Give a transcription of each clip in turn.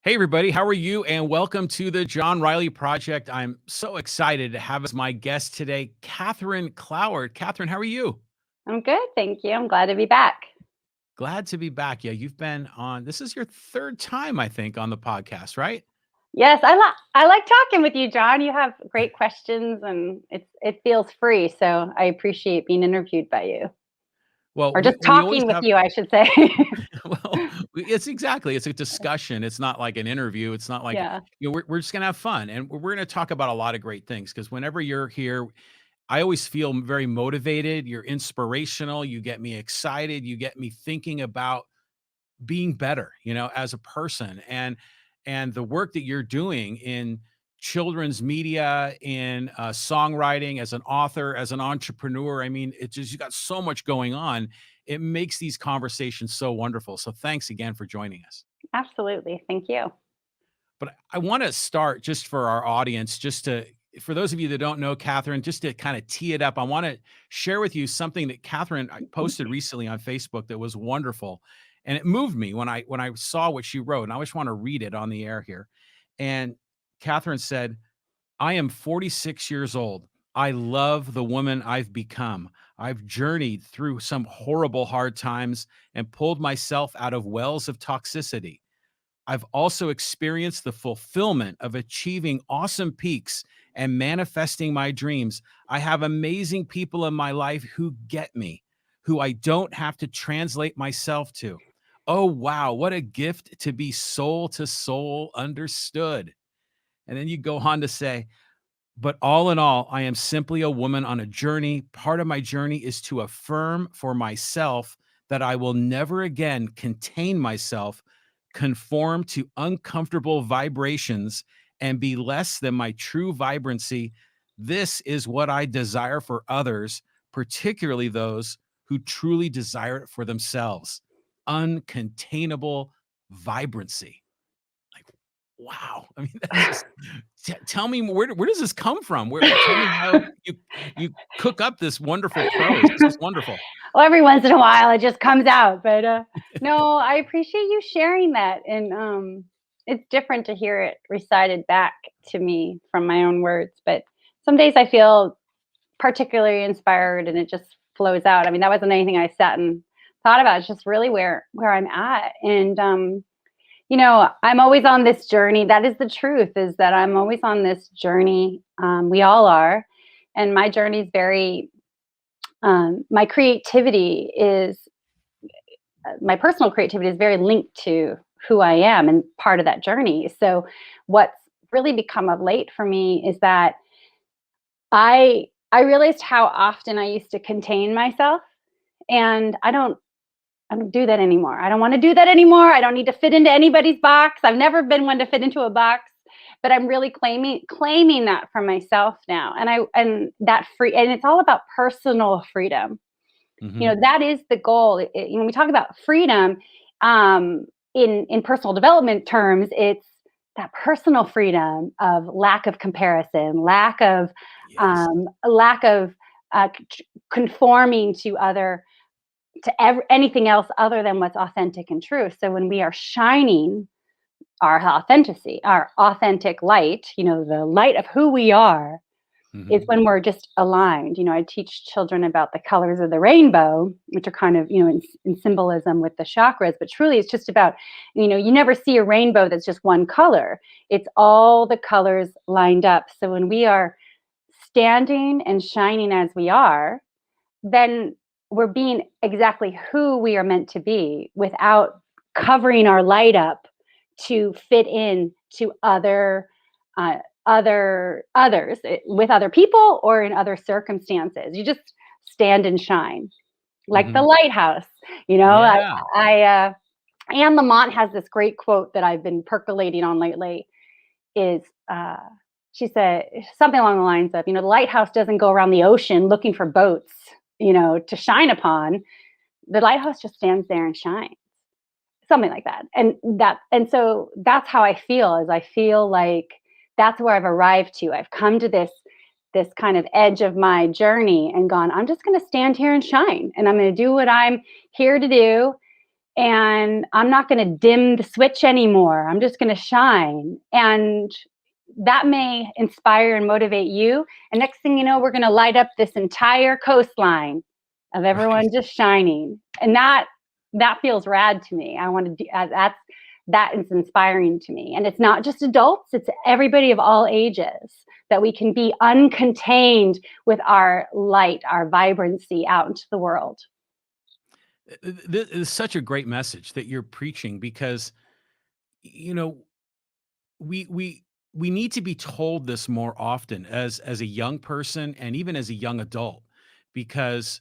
Hey, everybody, how are you? And welcome to the John Riley Project. I'm so excited to have as my guest today, Kathryn Cloward. Kathryn, how are you? I'm good, thank you. I'm glad to be back. Glad to be back. Yeah, you've been on, this is your third time, I think, on the podcast, right? Yes, I like talking with you, John. You have great questions, and it feels free. So I appreciate being interviewed by you, Well, or we, just we always talking with have, you, I should say. well, it's a discussion. It's not like an interview. It's not like, Yeah. we're just going to have fun. And we're going to talk about a lot of great things because whenever you're here, I always feel very motivated. You're inspirational. You get me excited. You get me thinking about being better, as a person. And the work that you're doing in children's media, in songwriting, as an author, as an entrepreneur. I mean, it's just, you got so much going on. It makes these conversations so wonderful. So thanks again for joining us. Absolutely. Thank you. But I want to start, just for our audience, for those of you that don't know Kathryn, just to kind of tee it up, I want to share with you something that Kathryn posted recently on Facebook that was wonderful. And it moved me when I saw what she wrote. And I just want to read it on the air here. And Kathryn said, I am 46 years old. I love the woman I've become. I've journeyed through some horrible hard times and pulled myself out of wells of toxicity. I've also experienced the fulfillment of achieving awesome peaks and manifesting my dreams. I have amazing people in my life who get me, who I don't have to translate myself to. Oh, wow, what a gift to be soul to soul understood. And then you go on to say, but all in all, I am simply a woman on a journey. Part of my journey is to affirm for myself that I will never again contain myself, conform to uncomfortable vibrations, and be less than my true vibrancy. This is what I desire for others, particularly those who truly desire it for themselves. Uncontainable vibrancy. Like, wow. I mean, that's just, tell me, where does this come from? Tell me how you cook up this wonderful prose. This is wonderful. Well, every once in a while it just comes out, but no, I appreciate you sharing that, and it's different to hear it recited back to me from my own words. But some days I feel particularly inspired, and it just flows out. I mean, that wasn't anything I sat and thought about. It's just really where I'm at, and I'm always on this journey. That is the truth, is that I'm always on this journey. We all are. And my journey is my creativity my personal creativity is very linked to who I am and part of that journey. So what's really become of late for me is that I realized how often I used to contain myself, and I don't do that anymore. I don't want to do that anymore. I don't need to fit into anybody's box. I've never been one to fit into a box, but I'm really claiming that for myself now. And that free, and it's all about personal freedom. Mhm. That is the goal. When we talk about freedom, in personal development terms, it's that personal freedom of lack of comparison, Yes. lack of conforming to anything else other than what's authentic and true. So when we are shining our authenticity, our authentic light, the light of who we are, is Mhm. when we're just aligned. I teach children about the colors of the rainbow, which are kind of, in symbolism with the chakras, but truly it's just about, you never see a rainbow that's just one color. It's all the colors lined up. So when we are standing and shining as we are, then we're being exactly who we are meant to be without covering our light up to fit in to others with other people or in other circumstances. You just stand and shine like the Mhm. lighthouse. Yeah. Anne Lamott has this great quote that I've been percolating on lately. Is She said something along the lines of, the lighthouse doesn't go around the ocean looking for boats, to shine upon. The lighthouse just stands there and shines, something like that. And so that's how I feel. Is I feel like that's where I've arrived to. I've come to this kind of edge of my journey and gone, I'm just going to stand here and shine, and I'm going to do what I'm here to do. and I'm not going to dim the switch anymore. I'm just going to shine. And that may inspire and motivate you. And next thing you know, we're going to light up this entire coastline of everyone Right. just shining. And that feels rad to me. I want to do that is inspiring to me. And it's not just adults, it's everybody of all ages, that we can be uncontained with our light, our vibrancy out into the world. This is such a great message that you're preaching because, you know, we we we need to be told this more often as a young person and even as a young adult, because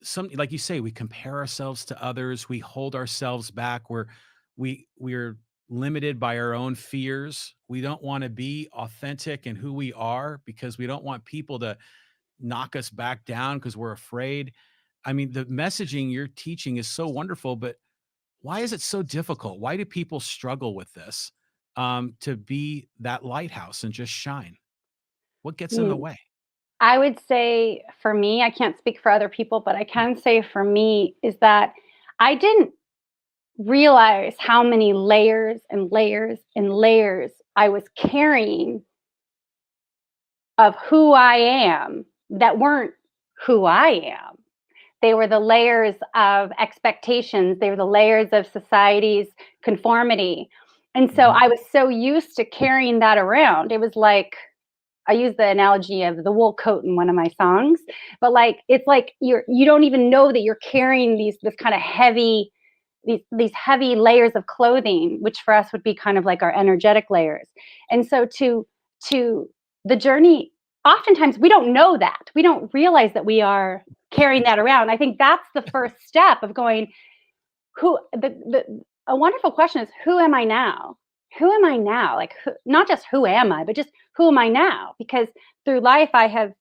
some, like you say, we compare ourselves to others, we hold ourselves back, we're limited by our own fears. We don't want to be authentic in who we are because we don't want people to knock us back down because we're afraid. I mean, the messaging you're teaching is so wonderful, but why is it so difficult? Why do people struggle with this, to be that lighthouse and just shine? What gets in the Hmm. way? I would say for me, I can't speak for other people, but I can say for me is that I didn't realize how many layers and layers and layers I was carrying of who I am that weren't who I am. They were the layers of expectations, they were the layers of society's conformity. And so Mhm. I was so used to carrying that around. It was like, I use the analogy of the wool coat in one of my songs, but like it's like you don't even know that you're carrying this kind of heavy these heavy layers of clothing, which for us would be kind of like our energetic layers. And so to the journey, oftentimes we don't know that. We don't realize that we are carrying that around. I think that's the first step of going, who the a wonderful question is, who am I now? Who am I now? Like not just who am I, but just who am I now? Because through life I have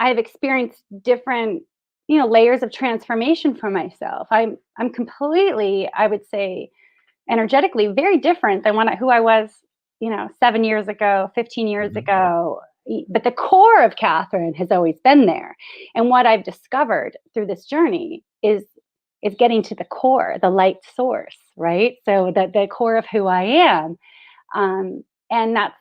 experienced different, layers of transformation for myself. I'm completely, I would say, energetically very different than who I was, 7 years ago, 15 years Mhm. ago. But the core of Kathryn has always been there. And what I've discovered through this journey is getting to the core, the light source, right? So the core of who I am. And that's,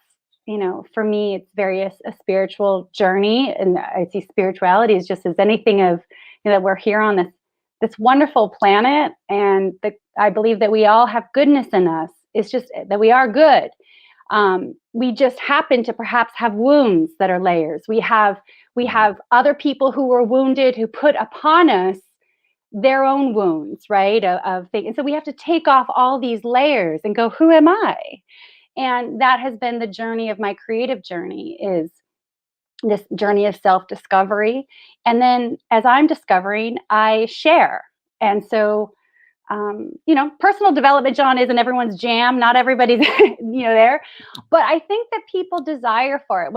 for me, it's a spiritual journey. And I see spirituality as just as anything of, that we're here on this wonderful planet. And I believe that we all have goodness in us. It's just that we are good. We just happen to perhaps have wounds that are layers. We have other people who were wounded who put upon us their own wounds, right? Of things. And so we have to take off all these layers and go, who am I? And that has been the journey of my creative journey, is this journey of self-discovery. And then as I'm discovering, I share. And so personal development, John, isn't everyone's jam. Not everybody's, there. But I think that people desire for it.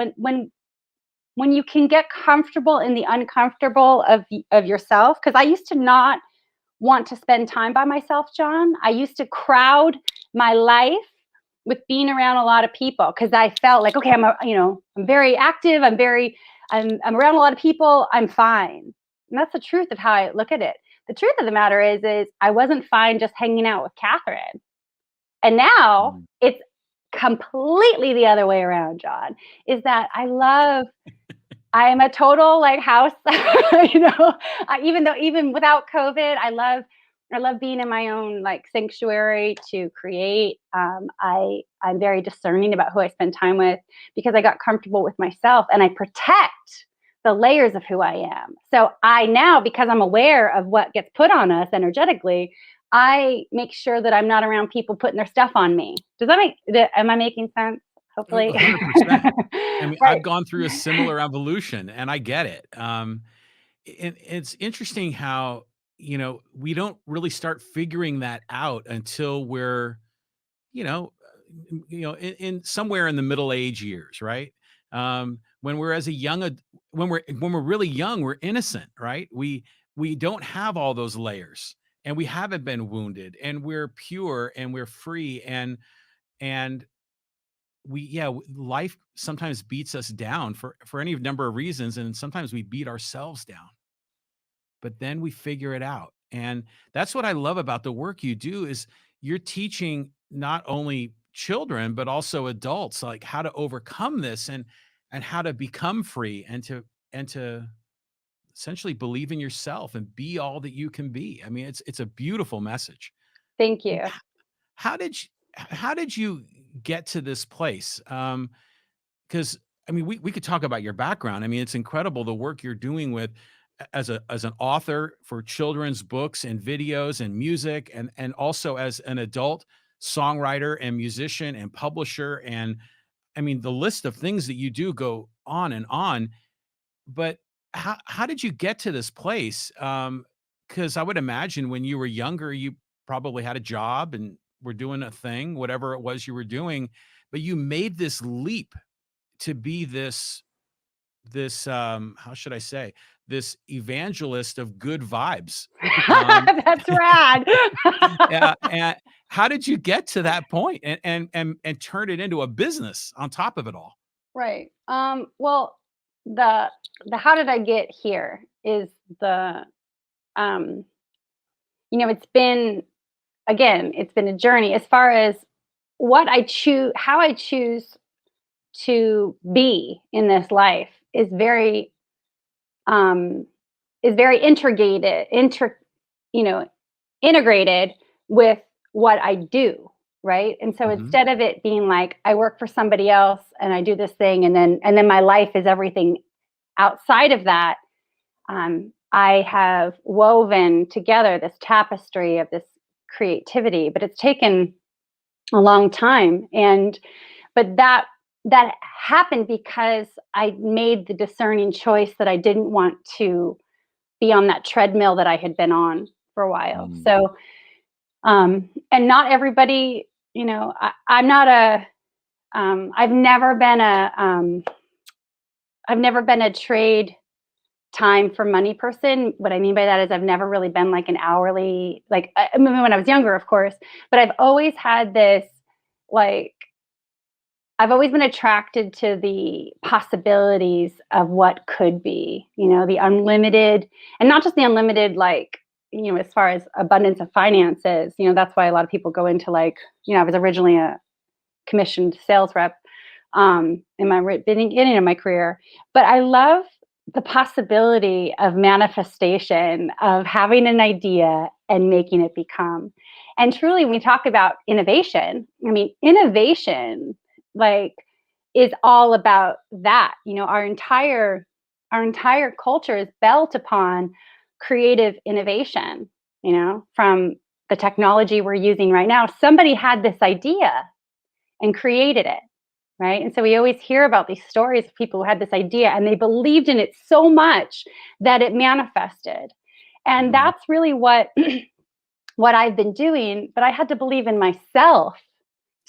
When you can get comfortable in the uncomfortable of yourself, because I used to not want to spend time by myself, John. I used to crowd my life with being around a lot of people because I felt like, okay, I'm very active. I'm around a lot of people. I'm fine. And that's the truth of how I look at it. The truth of the matter is I wasn't fine just hanging out with Kathryn. And now Mhm. it's completely the other way around, John, is that I am a total like house, even without COVID, I love being in my own like sanctuary to create. I'm very discerning about who I spend time with because I got comfortable with myself, and I protect the layers of who I am. So I now, because I'm aware of what gets put on us energetically, I make sure that I'm not around people putting their stuff on me. Am I making sense? Hopefully. 100%. I mean, Right. I've gone through a similar evolution and I get it. And it's interesting how, we don't really start figuring that out until we're, you know, in somewhere in the middle age years, right? When we're as a young, when we're really young, we're innocent, right? We don't have all those layers, and we haven't been wounded, and we're pure, and we're free, and life sometimes beats us down for any number of reasons, and sometimes we beat ourselves down, but then we figure it out, And that's what I love about the work you do is you're teaching not only children, but also adults, like how to overcome this and how to become free and to essentially believe in yourself and be all that you can be. I mean, it's a beautiful message. Thank you. How did you how did you get to this place? Because I mean, we could talk about your background. I mean, it's incredible the work you're doing with as an author for children's books and videos and music, and also as an adult songwriter and musician and publisher. And I mean, the list of things that you do go on and on. But how did you get to this place? Because I would imagine when you were younger, you probably had a job and were doing a thing, whatever it was you were doing, but you made this leap to be this how should I say, this evangelist of good vibes. That's rad. Yeah, and how did you get to that point and turn it into a business on top of it all? Right. Well, the how did I get here is the um it's been, again, it's been a journey as far as what I choose, how I choose to be in this life um is very you know integrated with what I do, right? And so Mhm, instead of it being like I work for somebody else and I do this thing and then my life is everything outside of that, I have woven together this tapestry of this creativity, but it's taken a long time. And but that happened because I made the discerning choice that I didn't want to be on that treadmill that I had been on for a while. mm, So and not everybody, I'm not a I've never been a trade time for money person. What I mean by that is I've never really been like an hourly, like I mean, when I was younger, of course, but I've always had this, like, I've always been attracted to the possibilities of what could be, the unlimited, and not just the unlimited, like, as far as abundance of finances. That's why a lot of people go into, like, I was originally a commissioned sales rep in my beginning of my career. But I love the possibility of manifestation, of having an idea and making it become. And truly, when we talk about innovation, I mean, innovation, like, is all about that. Our entire culture is built upon creative innovation. From the technology we're using right now, somebody had this idea and created it, right? And so we always hear about these stories of people who had this idea and they believed in it so much that it manifested. And mhm, that's really what what I've been doing, but I had to believe in myself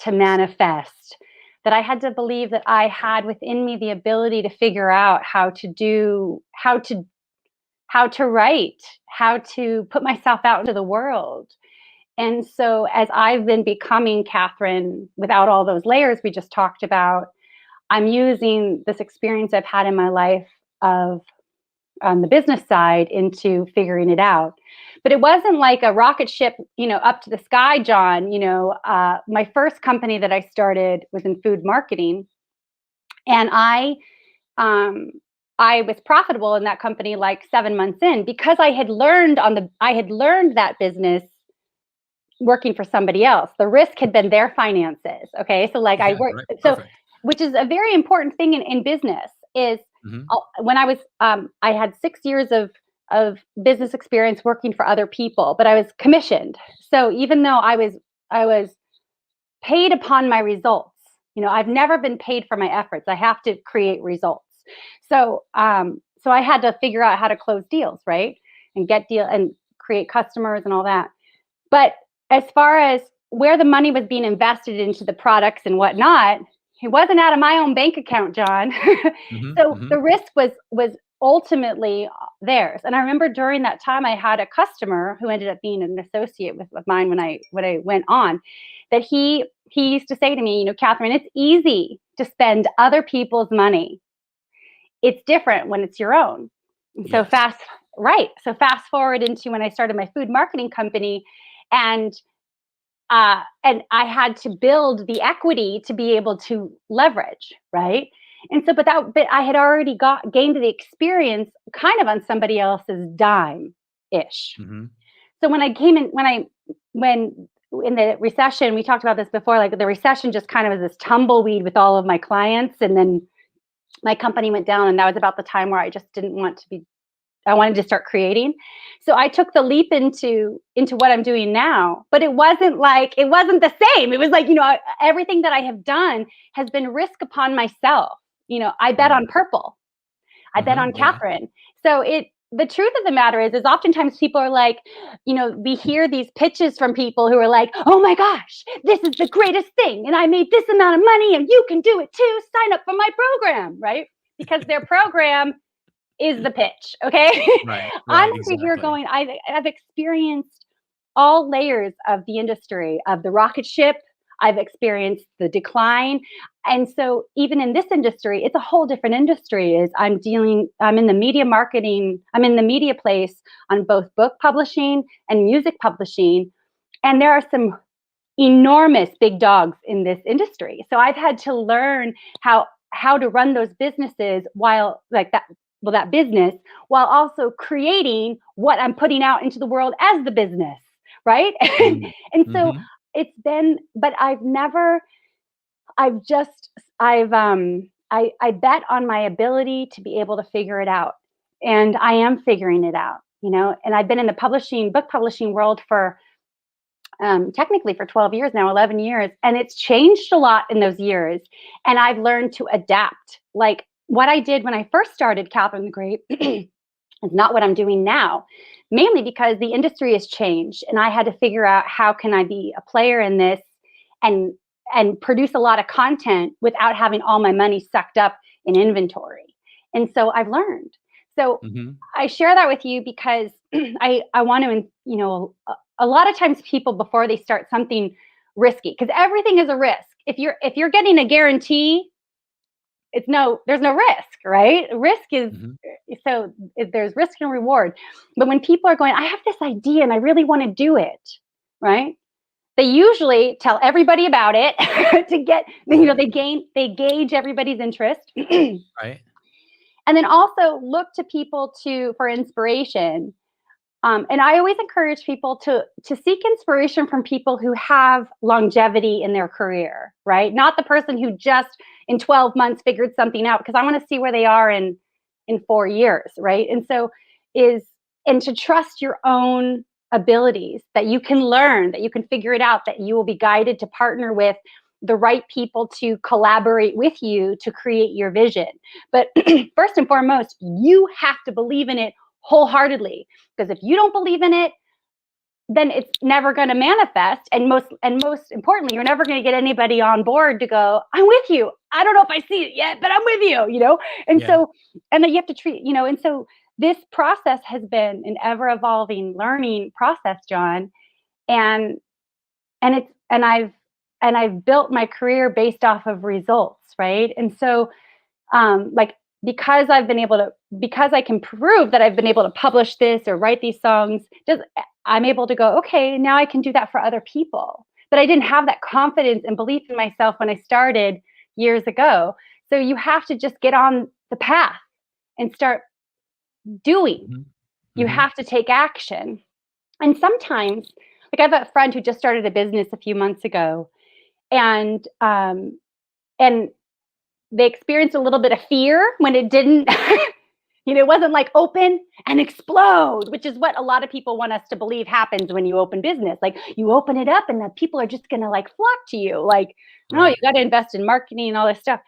to yes, manifest. That I had to believe that I had within me the ability to figure out how to write, how to put myself out into the world. And so, as I've been becoming Kathryn without all those layers we just talked about, I'm using this experience I've had in my life of on the business side into figuring it out. But it wasn't like a rocket ship, up to the sky, John. My first company that I started was in food marketing, and um, I was profitable in that company like 7 months in because I had learned that business working for somebody else. The risk had been their finances. Okay. So like I yeah, worked, right, so perfect. which is a very important thing in business is Mhm, when I had 6 years of business experience working for other people, but I was commissioned. So even though I was paid upon my results, I've never been paid for my efforts. I have to create results. So I had to figure out how to close deals, right? And get deal and create customers and all that. But as far as where the money was being invested into the products and whatnot, it wasn't out of my own bank account, John. mhm, So mhm, the risk was ultimately theirs. And I remember during that time, I had a customer who ended up being an associate with mine when I went on. That he used to say to me, Kathryn, it's easy to spend other people's money. It's different when it's your own. And so yes, right. So fast forward into when I started my food marketing company, and I had to build the equity to be able to leverage, right? And so, but I had already gained the experience kind of on somebody else's dime ish. Hmm. So when I came in, when in the recession, we talked about this before, like the recession just kind of was this tumbleweed with all of my clients. And then my company went down, and that was about the time where I just didn't want to be, I wanted to start creating. So I took the leap into what I'm doing now, but it wasn't the same. It was like, everything that I have done has been risk upon myself. I bet on purple. I bet Hmm. on Yeah. Kathryn. So the truth of the matter is oftentimes people are like, we hear these pitches from people who are like, oh my gosh, this is the greatest thing. And I made this amount of money and you can do it too. Sign up for my program, right? Because their program is the pitch. Okay. Right. I'm Right. over here Exactly. going, I've experienced all layers of the industry, of the rocket ship. I've experienced the decline. And so even in this industry, it's a whole different industry. I'm in the media marketing, I'm in the media place on both book publishing and music publishing. And there are some enormous big dogs in this industry. So I've had to learn how to run those businesses while like that well that business while also creating what I'm putting out into the world as the business, right? And so Mm-hmm. it's been, but I've just I bet on my ability to be able to figure it out. And I am figuring it out, and I've been in the book publishing world for technically for 12 years now, 11 years. And it's changed a lot in those years. And I've learned to adapt. Like what I did when I first started Kathryn the Grape is not what I'm doing now, mainly because the industry has changed. And I had to figure out how can I be a player in this and produce a lot of content without having all my money sucked up in inventory. And so I've learned. So Mm-hmm. I share that with you because I want to, a lot of times people before they start something risky, because everything is a risk. If you're getting a guarantee, there's no risk, right? Risk is Mm-hmm. so there's risk and reward. But when people are going, I have this idea and I really want to do it, right? They usually tell everybody about it to get, Yeah. they gauge everybody's interest. Right. And then also look to people for inspiration. And I always encourage people to seek inspiration from people who have longevity in their career, right? Not the person who just in 12 months figured something out, because I want to see where they are in 4 years, right? And so and to trust your own abilities, that you can learn, that you can figure it out, that you will be guided to partner with the right people to collaborate with you to create your vision. But first and foremost, you have to believe in it wholeheartedly, because if you don't believe in it, then it's never going to manifest. And most importantly, you're never going to get anybody on board to go, I'm with you. I don't know if I see it yet, but I'm with you. And Yeah. so, and then you have to treat, and so this process has been an ever evolving learning process, John. And it's, and I've built my career based off of results. Right. And so, like, because I can prove that I've been able to publish this or write these songs, I'm able to go, okay, now I can do that for other people. But I didn't have that confidence and belief in myself when I started years ago. So you have to just get on the path and start doing. Mm-hmm. You Mm-hmm. have to take action. And sometimes, like, I have a friend who just started a business a few months ago, and and they experienced a little bit of fear when it didn't, it wasn't like open and explode, which is what a lot of people want us to believe happens when you open business. Like you open it up and the people are just going to like flock to you. Like, no, you Right. got to invest in marketing and all this stuff.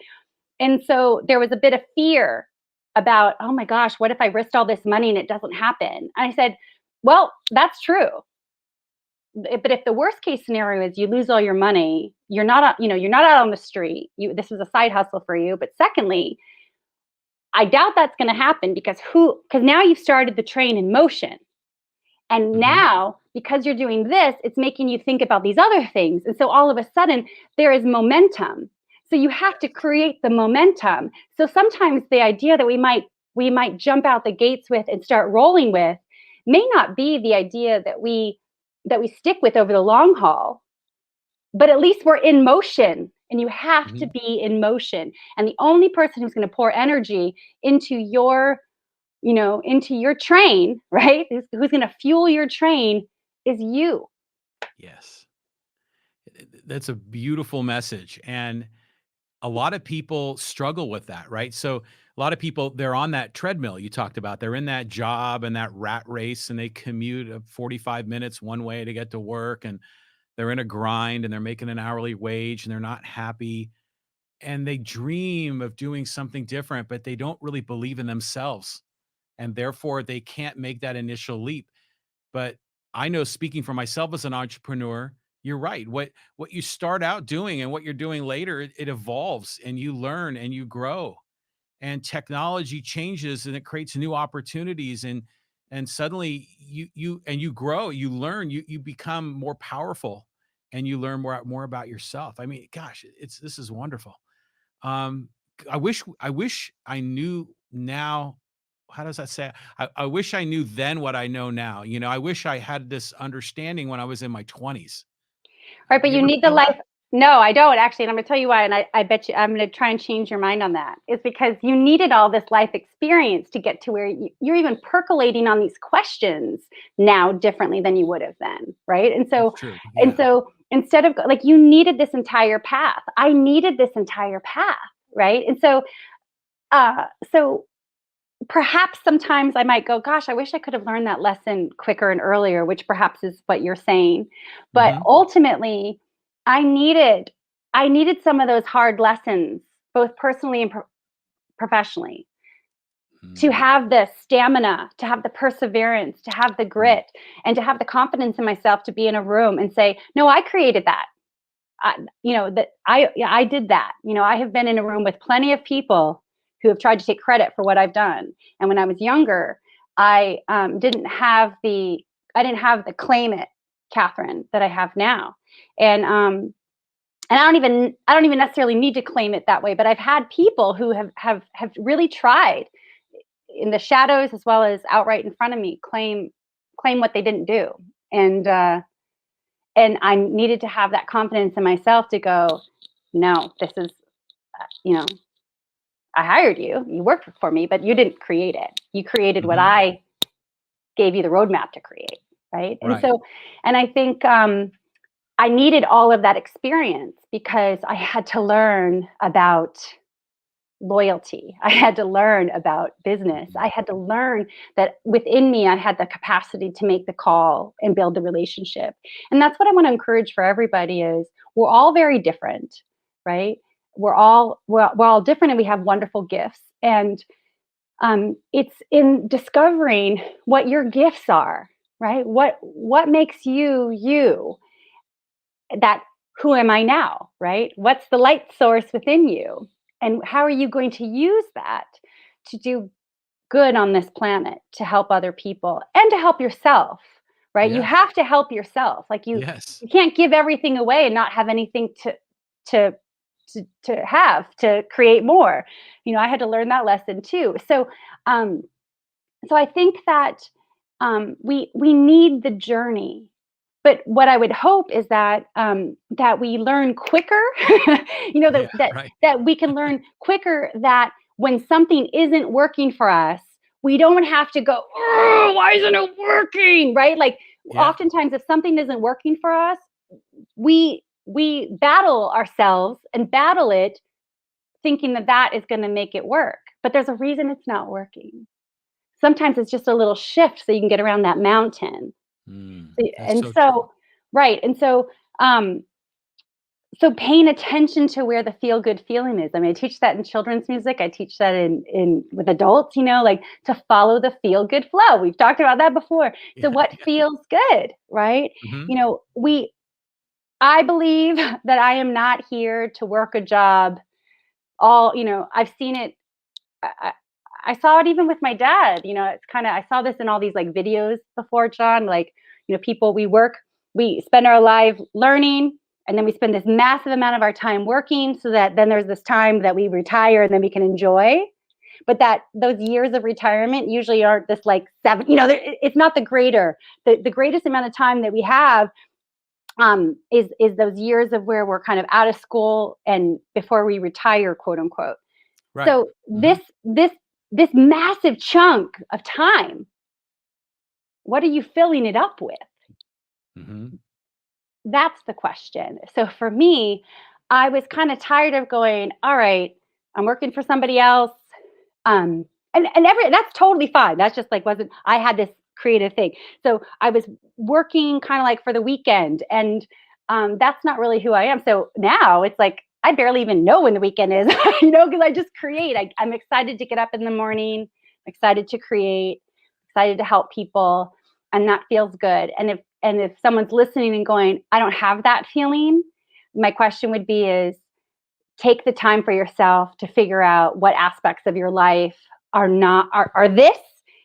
And so there was a bit of fear about, oh my gosh, what if I risked all this money and it doesn't happen? I said, well, that's true. But if the worst case scenario is you lose all your money, you're not out on the street. This is a side hustle for you. But secondly, I doubt that's going to happen because now you've started the train in motion. And Mm-hmm. now, because you're doing this, it's making you think about these other things. And so all of a sudden, there is momentum. So you have to create the momentum. So sometimes the idea that we might we might jump out the gates with and start rolling with may not be the idea that we stick with over the long haul, but at least we're in motion, and you have to Mhm. be in motion. And the only person who's going to pour energy into your, into your train, right? Who's going to fuel your train is you. Yes. That's a beautiful message. And a lot of people struggle with that, right? So a lot of people, they're on that treadmill you talked about. They're in that job and that rat race, and they commute 45 minutes one way to get to work, and they're in a grind, and they're making an hourly wage, and they're not happy. And they dream of doing something different, but they don't really believe in themselves. And therefore they can't make that initial leap. But I know, speaking for myself as an entrepreneur, you're right. What you start out doing and what you're doing later, it evolves, and you learn and you grow. And technology changes, and it creates new opportunities, and suddenly you grow, you learn, you become more powerful, and you learn more about yourself. I mean, gosh, this is wonderful. Um, I wish I knew now. How does that say? I wish I knew then what I know now. I wish I had this understanding when I was in my 20s. Right, but You you ever need the feel that? life. No, I don't actually, and I'm gonna tell you why, and I bet you I'm gonna try and change your mind on that. It's because you needed all this life experience to get to where you're even percolating on these questions now differently than you would have then, right? And That's so, true. and Yeah. so instead of like you needed this entire path, I needed this entire path, right? And so, uh, so perhaps sometimes I might go, gosh, I wish I could have learned that lesson quicker and earlier, which perhaps is what you're saying. But Mhm. ultimately, I needed I needed some of those hard lessons, both personally and professionally, to Mm. have the stamina, to have the perseverance, to have the Mm. grit, and to have the confidence in myself to be in a room and say, no, I created that. That I did that. I have been in a room with plenty of people who have tried to take credit for what I've done. And when I was younger, I didn't have the claim it Kathryn that I have now. And I don't even necessarily need to claim it that way. But I've had people who have really tried in the shadows as well as outright in front of me claim what they didn't do. And and I needed to have that confidence in myself to go, no, this is, you know, I hired you, you worked for me, but you didn't create it. You created what Mhm. I gave you the roadmap to create, right? And Right. so, and I think I needed all of that experience because I had to learn about loyalty. I had to learn about business. Mhm. I had to learn that within me, I had the capacity to make the call and build the relationship. And that's what I want to encourage for everybody is we're all very different, right? We're all different and we have wonderful gifts. And it's in discovering what your gifts are, right? What makes you you that who am I now, right? What's the light source within you? And how are you going to use that to do good on this planet, to help other people and to help yourself, right? You Yes. have to help yourself. Like Yes. you can't give everything away and not have anything to to have to create more. I had to learn that lesson too. Um so I think that we need the journey, but what I would hope is that that we learn quicker. Yeah. Right. That we can learn quicker that when something isn't working for us, we don't have to go, oh, why isn't it working? Right? Like Yeah. oftentimes, if something isn't working for us, we battle ourselves and battle it, thinking that that is going to make it work. But there's a reason it's not working. Sometimes it's just a little shift so you can get around that mountain. That's And so true. so, right. And so, um, so paying attention to where the feel good feeling is. I mean, I teach that in children's music. I teach that in with adults, like to follow the feel good flow. We've talked about that before. So Yeah. what Yeah. feels good, right? Mhm. I believe that I am not here to work a job I've seen it. I, I I saw it even with my dad. It's kind of, I saw this in all these like videos before, John. Like, people, we spend our life learning, and then we spend this massive amount of our time working so that then there's this time that we retire and then we can enjoy. but that those years of retirement usually aren't this like 7, it's not the greatest amount of time that we have is those years of where we're kind of out of school and before we retire, quote unquote. Right. So Mhm. this massive chunk of time, what are you filling it up with? Mhm. That's the question. So for me, I was kind of tired of going, all right, I'm working for somebody else. And that's totally fine. That's just like wasn't I had this creative thing. So I was working kind of like for the weekend, and that's not really who I am. So now it's like I barely even know when the weekend is, because I just create. I'm excited to get up in the morning, excited to create, excited to help people, and that feels good. And if someone's listening and going, I don't have that feeling, my question would be is take the time for yourself to figure out what aspects of your life are this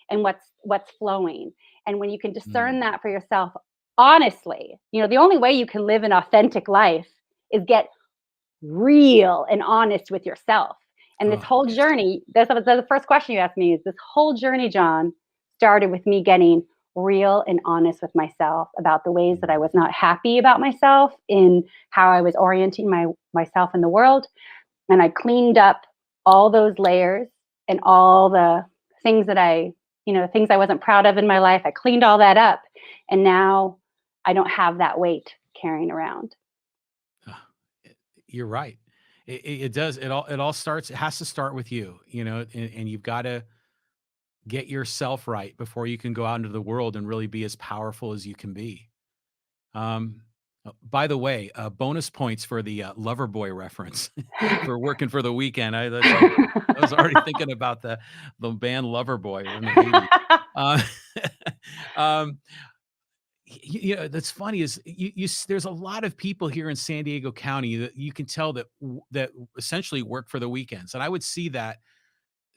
and what's flowing. And when you can discern Mm. that for yourself honestly, the only way you can live an authentic life is get real and honest with yourself. And this Oh, whole yes. journey, that's the first question you asked me, is this whole journey, John, started with me getting real and honest with myself about the ways that I Mm. was not happy about myself in how I was orienting myself in the world. And I cleaned up all those layers and all the things that things I wasn't proud of in my life. I cleaned all that up. And now I don't have that weight carrying around. Ah, you're right. It does. It all starts. It has to start with you. And you've got to get yourself right before you can go out into the world and really be as powerful as you can be. By the way, bonus points for the lover boy reference for working for the weekend. I was already thinking about the band Loverboy in the '80s. Uh, um, that's funny is there's a lot of people here in San Diego County that you can tell that essentially work for the weekends, and I would see that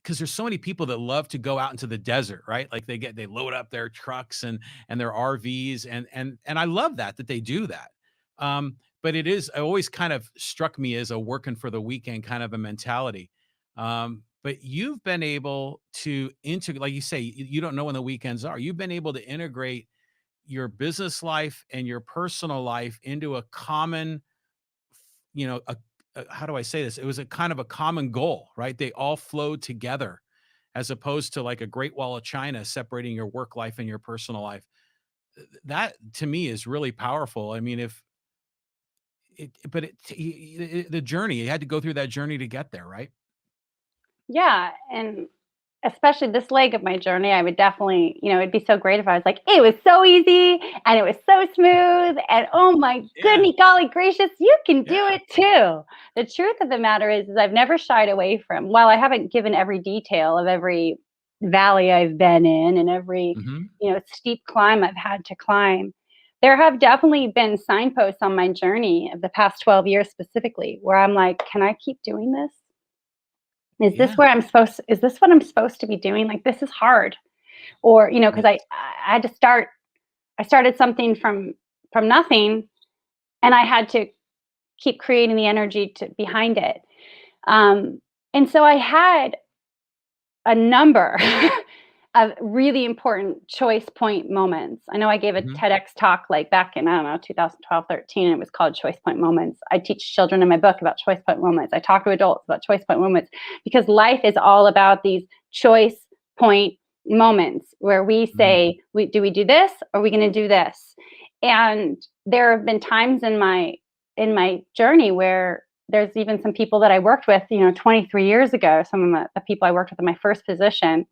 because there's so many people that love to go out into the desert, right? Like they load up their trucks and their RVs, and I love that they do that. But it always kind of struck me as a working for the weekend kind of a mentality. But you've been able to integrate, like you say, you don't know when the weekends are. You've been able to integrate your business life and your personal life into a common, how do I say this? It was a kind of a common goal, right? They all flowed together as opposed to like a great wall of China separating your work life and your personal life. That to me is really powerful. I mean, if it, but the journey, you had to go through that journey to get there, right? Yeah, and especially this leg of my journey, I would definitely, it'd be so great if I was like, it was so easy and it was so smooth and oh my Yeah. goodness, golly gracious, you can do Yeah. it too. The truth of the matter is I've never shied away from, while I haven't given every detail of every valley I've been in and every, Hmm. steep climb I've had to climb. There have definitely been signposts on my journey of the past 12 years specifically where I'm like, can I keep doing this? Yeah. Is this what I'm supposed to be doing? Like, this is hard. Or, because Yes. I had to I started something from nothing, and I had to keep creating the energy behind it. And so I had a number of really important choice point moments. I know I gave a Hmm. TEDx talk like back in, I don't know, 2012, 13. It was called Choice Point Moments. I teach children in my book about choice point moments. I talk to adults about choice point moments because life is all about these choice point moments where we Hmm. say, do we do this or are we going to do this? And there have been times in my journey where there's even some people that I worked with, 23 years ago, some of the people I worked with in my first position,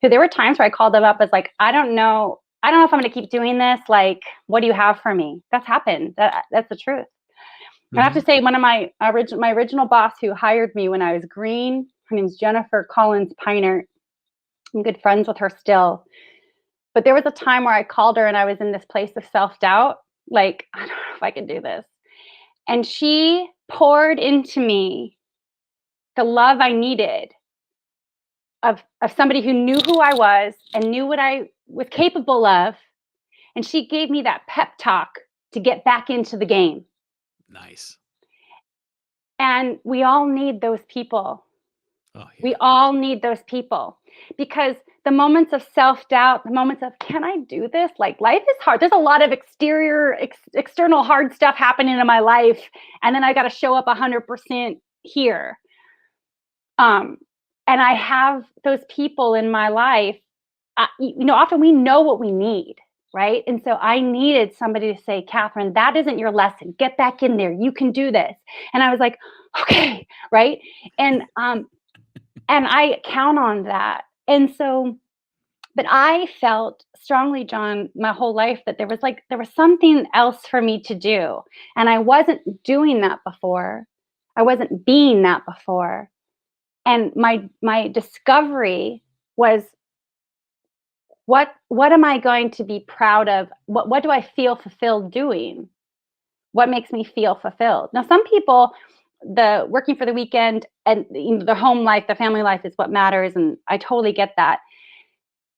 who there were times where I called them up as like, I don't know if I'm going to keep doing this. Like, what do you have for me? That's happened. That's the truth. I have to Hmm. say, one of my original boss who hired me when I was green, her name's Jennifer Collins Piner. I'm good friends with her still. But there was a time where I called her and I was in this place of self-doubt. Like, I don't know if I can do this. And she poured into me the love I needed of somebody who knew who I was and knew what I was capable of. And she gave me that pep talk to get back into the game. Nice. And we all need those people. Oh, yeah. We all need those people, because the moments of self-doubt, the moments of, can I do this? Like, life is hard. There's a lot of external hard stuff happening in my life. And then I got to show up 100% here. And I have those people in my life. Often we know what we need, right? And so I needed somebody to say, Kathryn, that isn't your lesson. Get back in there. You can do this. And I was like, okay, right? And I count on that. And so, but I felt strongly, John, my whole life that there was something else for me to do. And I wasn't doing that before. I wasn't being that before. And my discovery was, what am I going to be proud of? What do I feel fulfilled doing? What makes me feel fulfilled? Now, some people, the working for the weekend and the home life, the family life is what matters. And I totally get that.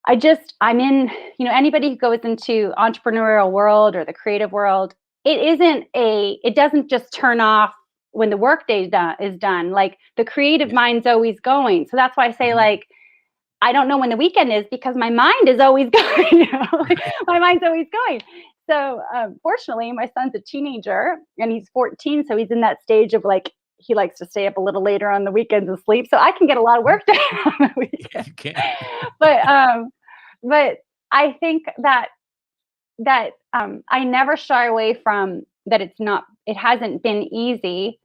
I'm in, anybody who goes into entrepreneurial world or the creative world, it doesn't just turn off when the workday is done. Like, the creative mind's always going. So that's why I say, like, I don't know when the weekend is, because my mind is always going. Like, my mind's always going. So fortunately, my son's a teenager and he's 14. So he's in that stage of, like, he likes to stay up a little later on the weekends and sleep. So I can get a lot of work done on the weekend. Yeah, you can. But I think that I never shy away from that. It hasn't been easy.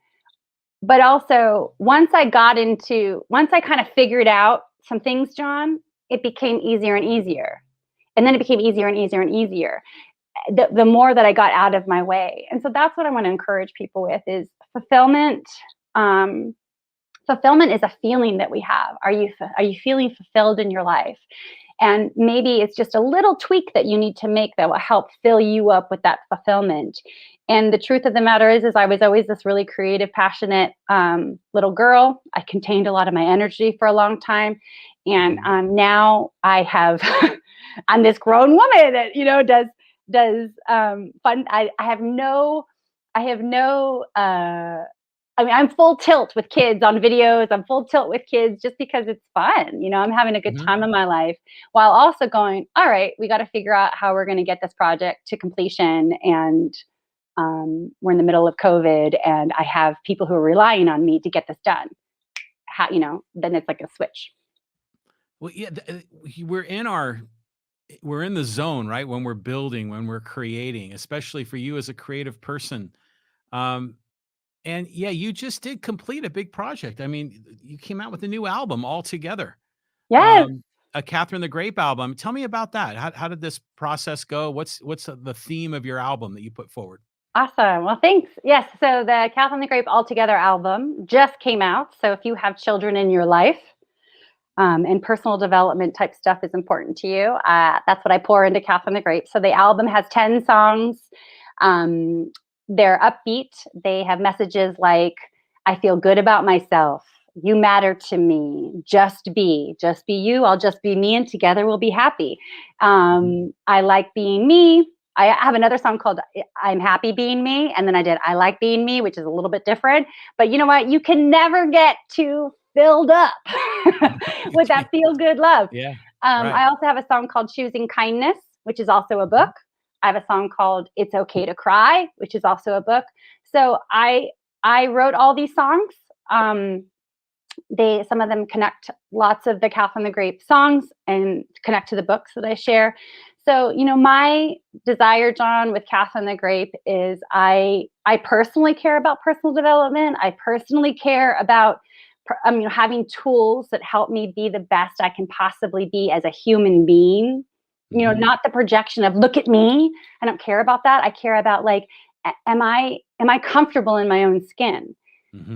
But also, once I kind of figured out some things, John, it became easier and easier. And then it became easier and easier and easier. The more that I got out of my way. And so that's what I want to encourage people with is fulfillment. Fulfillment is a feeling that we have. Are you feeling fulfilled in your life? And maybe it's just a little tweak that you need to make that will help fill you up with that fulfillment. And the truth of the matter is I was always this really creative, passionate little girl. I contained a lot of my energy for a long time. And now I have, I'm this grown woman that, does fun. I have no, I'm full tilt with kids on videos. I'm full tilt with kids just because it's fun. I'm having a good time in my life, while also going, all right, we got to figure out how we're going to get this project to completion. And we're in the middle of COVID and I have people who are relying on me to get this done. Then it's like a switch. Well, yeah, we're in the zone, right? When we're building, when we're creating, especially for you as a creative person. And yeah, you just did complete a big project. I mean, you came out with a new album altogether. Yes. A Kathryn the Grape album. Tell me about that. How did this process go? What's the theme of your album that you put forward? Awesome. Well, thanks. Yes. So the Kathryn the Grape Altogether album just came out. So if you have children in your life, and personal development type stuff is important to you, that's what I pour into Kathryn the Grape. So the album has 10 songs. They're upbeat. They have messages like, I feel good about myself. You matter to me. Just be you. I'll just be me, and together we'll be happy. I like being me. I have another song called I'm Happy Being Me. And then I did I Like Being Me, which is a little bit different. But you know what? You can never get too filled up with that feel good love. Yeah. I also have a song called Choosing Kindness, which is also a book. I have a song called It's Okay to Cry, which is also a book. So I wrote all these songs. Some of them connect lots of the Kathryn the Grape songs and connect to the books that I share. So, my desire, John, with Kathryn the Grape is I personally care about personal development. I personally care about having tools that help me be the best I can possibly be as a human being. Not the projection of look at me. I don't care about that. I care about, like, am I comfortable in my own skin?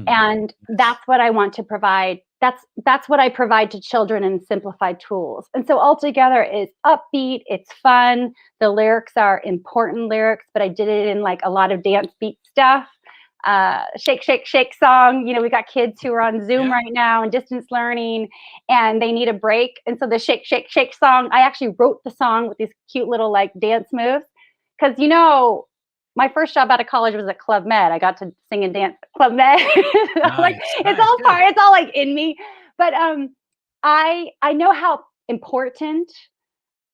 And that's what I want to provide. That's what I provide to children in simplified tools. And so altogether is upbeat. It's fun. The lyrics are important lyrics, but I did it in like a lot of dance beat stuff. Shake, shake, shake song. We got kids who are on Zoom right now and distance learning, and they need a break. And so the shake, shake, shake song, I actually wrote the song with these cute little like dance moves. Because, my first job out of college was at Club Med. I got to sing and dance at Club Med. It's all like in me. But I know how important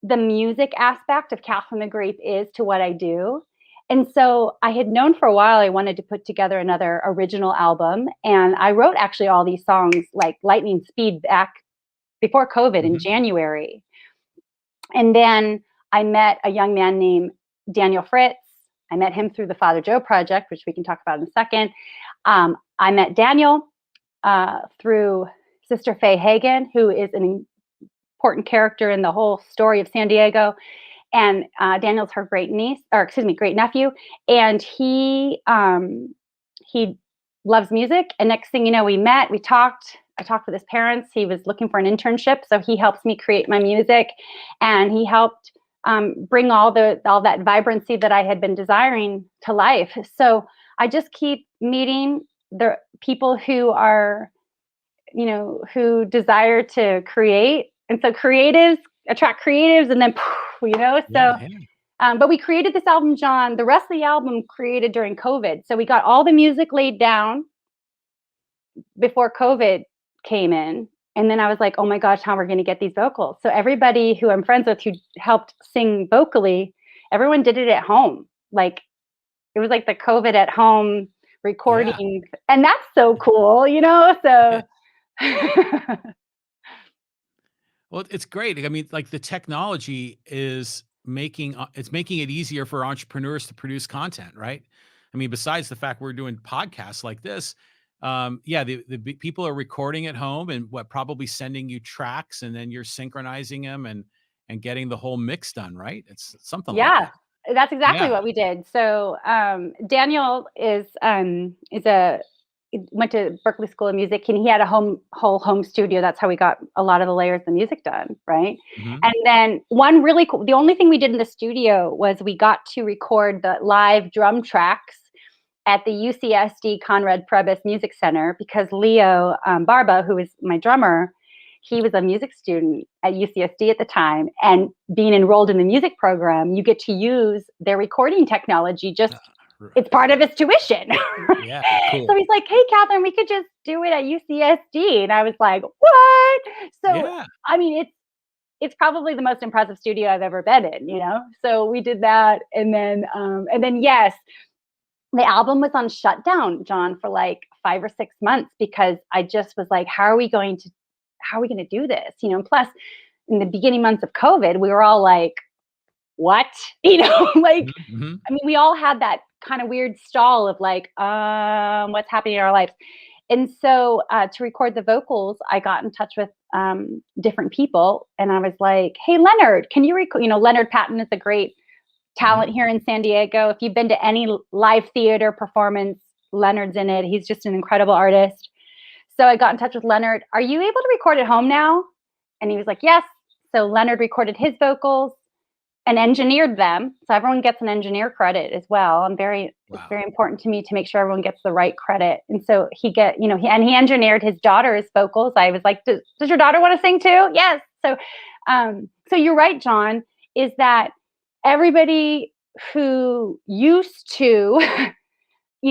the music aspect of Kathryn the Grape is to what I do. And so I had known for a while I wanted to put together another original album. And I wrote actually all these songs like lightning speed back before COVID in Mhm. January. And then I met a young man named Daniel Fritz. I met him through the Father Joe Project, which we can talk about in a second. I met Daniel through Sister Faye Hagen, who is an important character in the whole story of San Diego. And Daniel's her great niece, or excuse me, great nephew. And he loves music. And next thing you know, we met, we talked. I talked with his parents. He was looking for an internship, so he helps me create my music, and he helped bring all that vibrancy that I had been desiring to life. So I just keep meeting the people who are, who desire to create, and so creatives attract creatives, and then Yeah, so. yeah. But we created this album, John. The rest of the album created during COVID. So we got all the music laid down before COVID came in. And then I was like, oh my gosh, how are we going to get these vocals? So everybody who I'm friends with who helped sing vocally, everyone did it at home. Like it was like the COVID at home Yeah. recording. And that's so cool, So Well, it's great. I mean, like the technology is making it's making it easier for entrepreneurs to produce content, right? I mean, besides the fact we're doing podcasts like this, yeah, the people are recording at home and probably sending you tracks, and then you're synchronizing them and getting the whole mix done, right? It's something like yeah, that. that's exactly Yeah. what we did. So Daniel is a went to Berkeley School of Music, and he had a whole home studio. That's how we got a lot of the layers of music done, right? Hmm. And then one really cool. The only thing we did in the studio was we got to record the live drum tracks at the UCSD Conrad Prebys Music Center because Leo Barba, who is my drummer, he was a music student at UCSD at the time, and being enrolled in the music program, you get to use their recording technology. Just it's part of his tuition. Yeah, So cool. he's like, "Hey, Kathryn, we could just do it at UCSD," and I was like, "What?" So Yeah. I mean, it's probably the most impressive studio I've ever been in. So we did that, and then yes, the album was on shutdown, John, for like 5 or 6 months because I just was like, how are we going to do this? Plus in the beginning months of COVID, we were all like, what? Like, Hmm. Hmm. I mean, we all had that kind of weird stall of like, what's happening in our lives. And so to record the vocals, I got in touch with different people, and I was like, hey, Leonard, can you record? Leonard Patton is a great talent here in San Diego. If you've been to any live theater performance, Leonard's in it. He's just an incredible artist. So I got in touch with Leonard. Are you able to record at home now? And he was like, yes. So Leonard recorded his vocals and engineered them. So everyone gets an engineer credit as well. It's Wow. very important to me to make sure everyone gets the right credit. And so he engineered his daughter's vocals. I was like, does your daughter want to sing too? Yes. So you're right, John, is that everybody who used to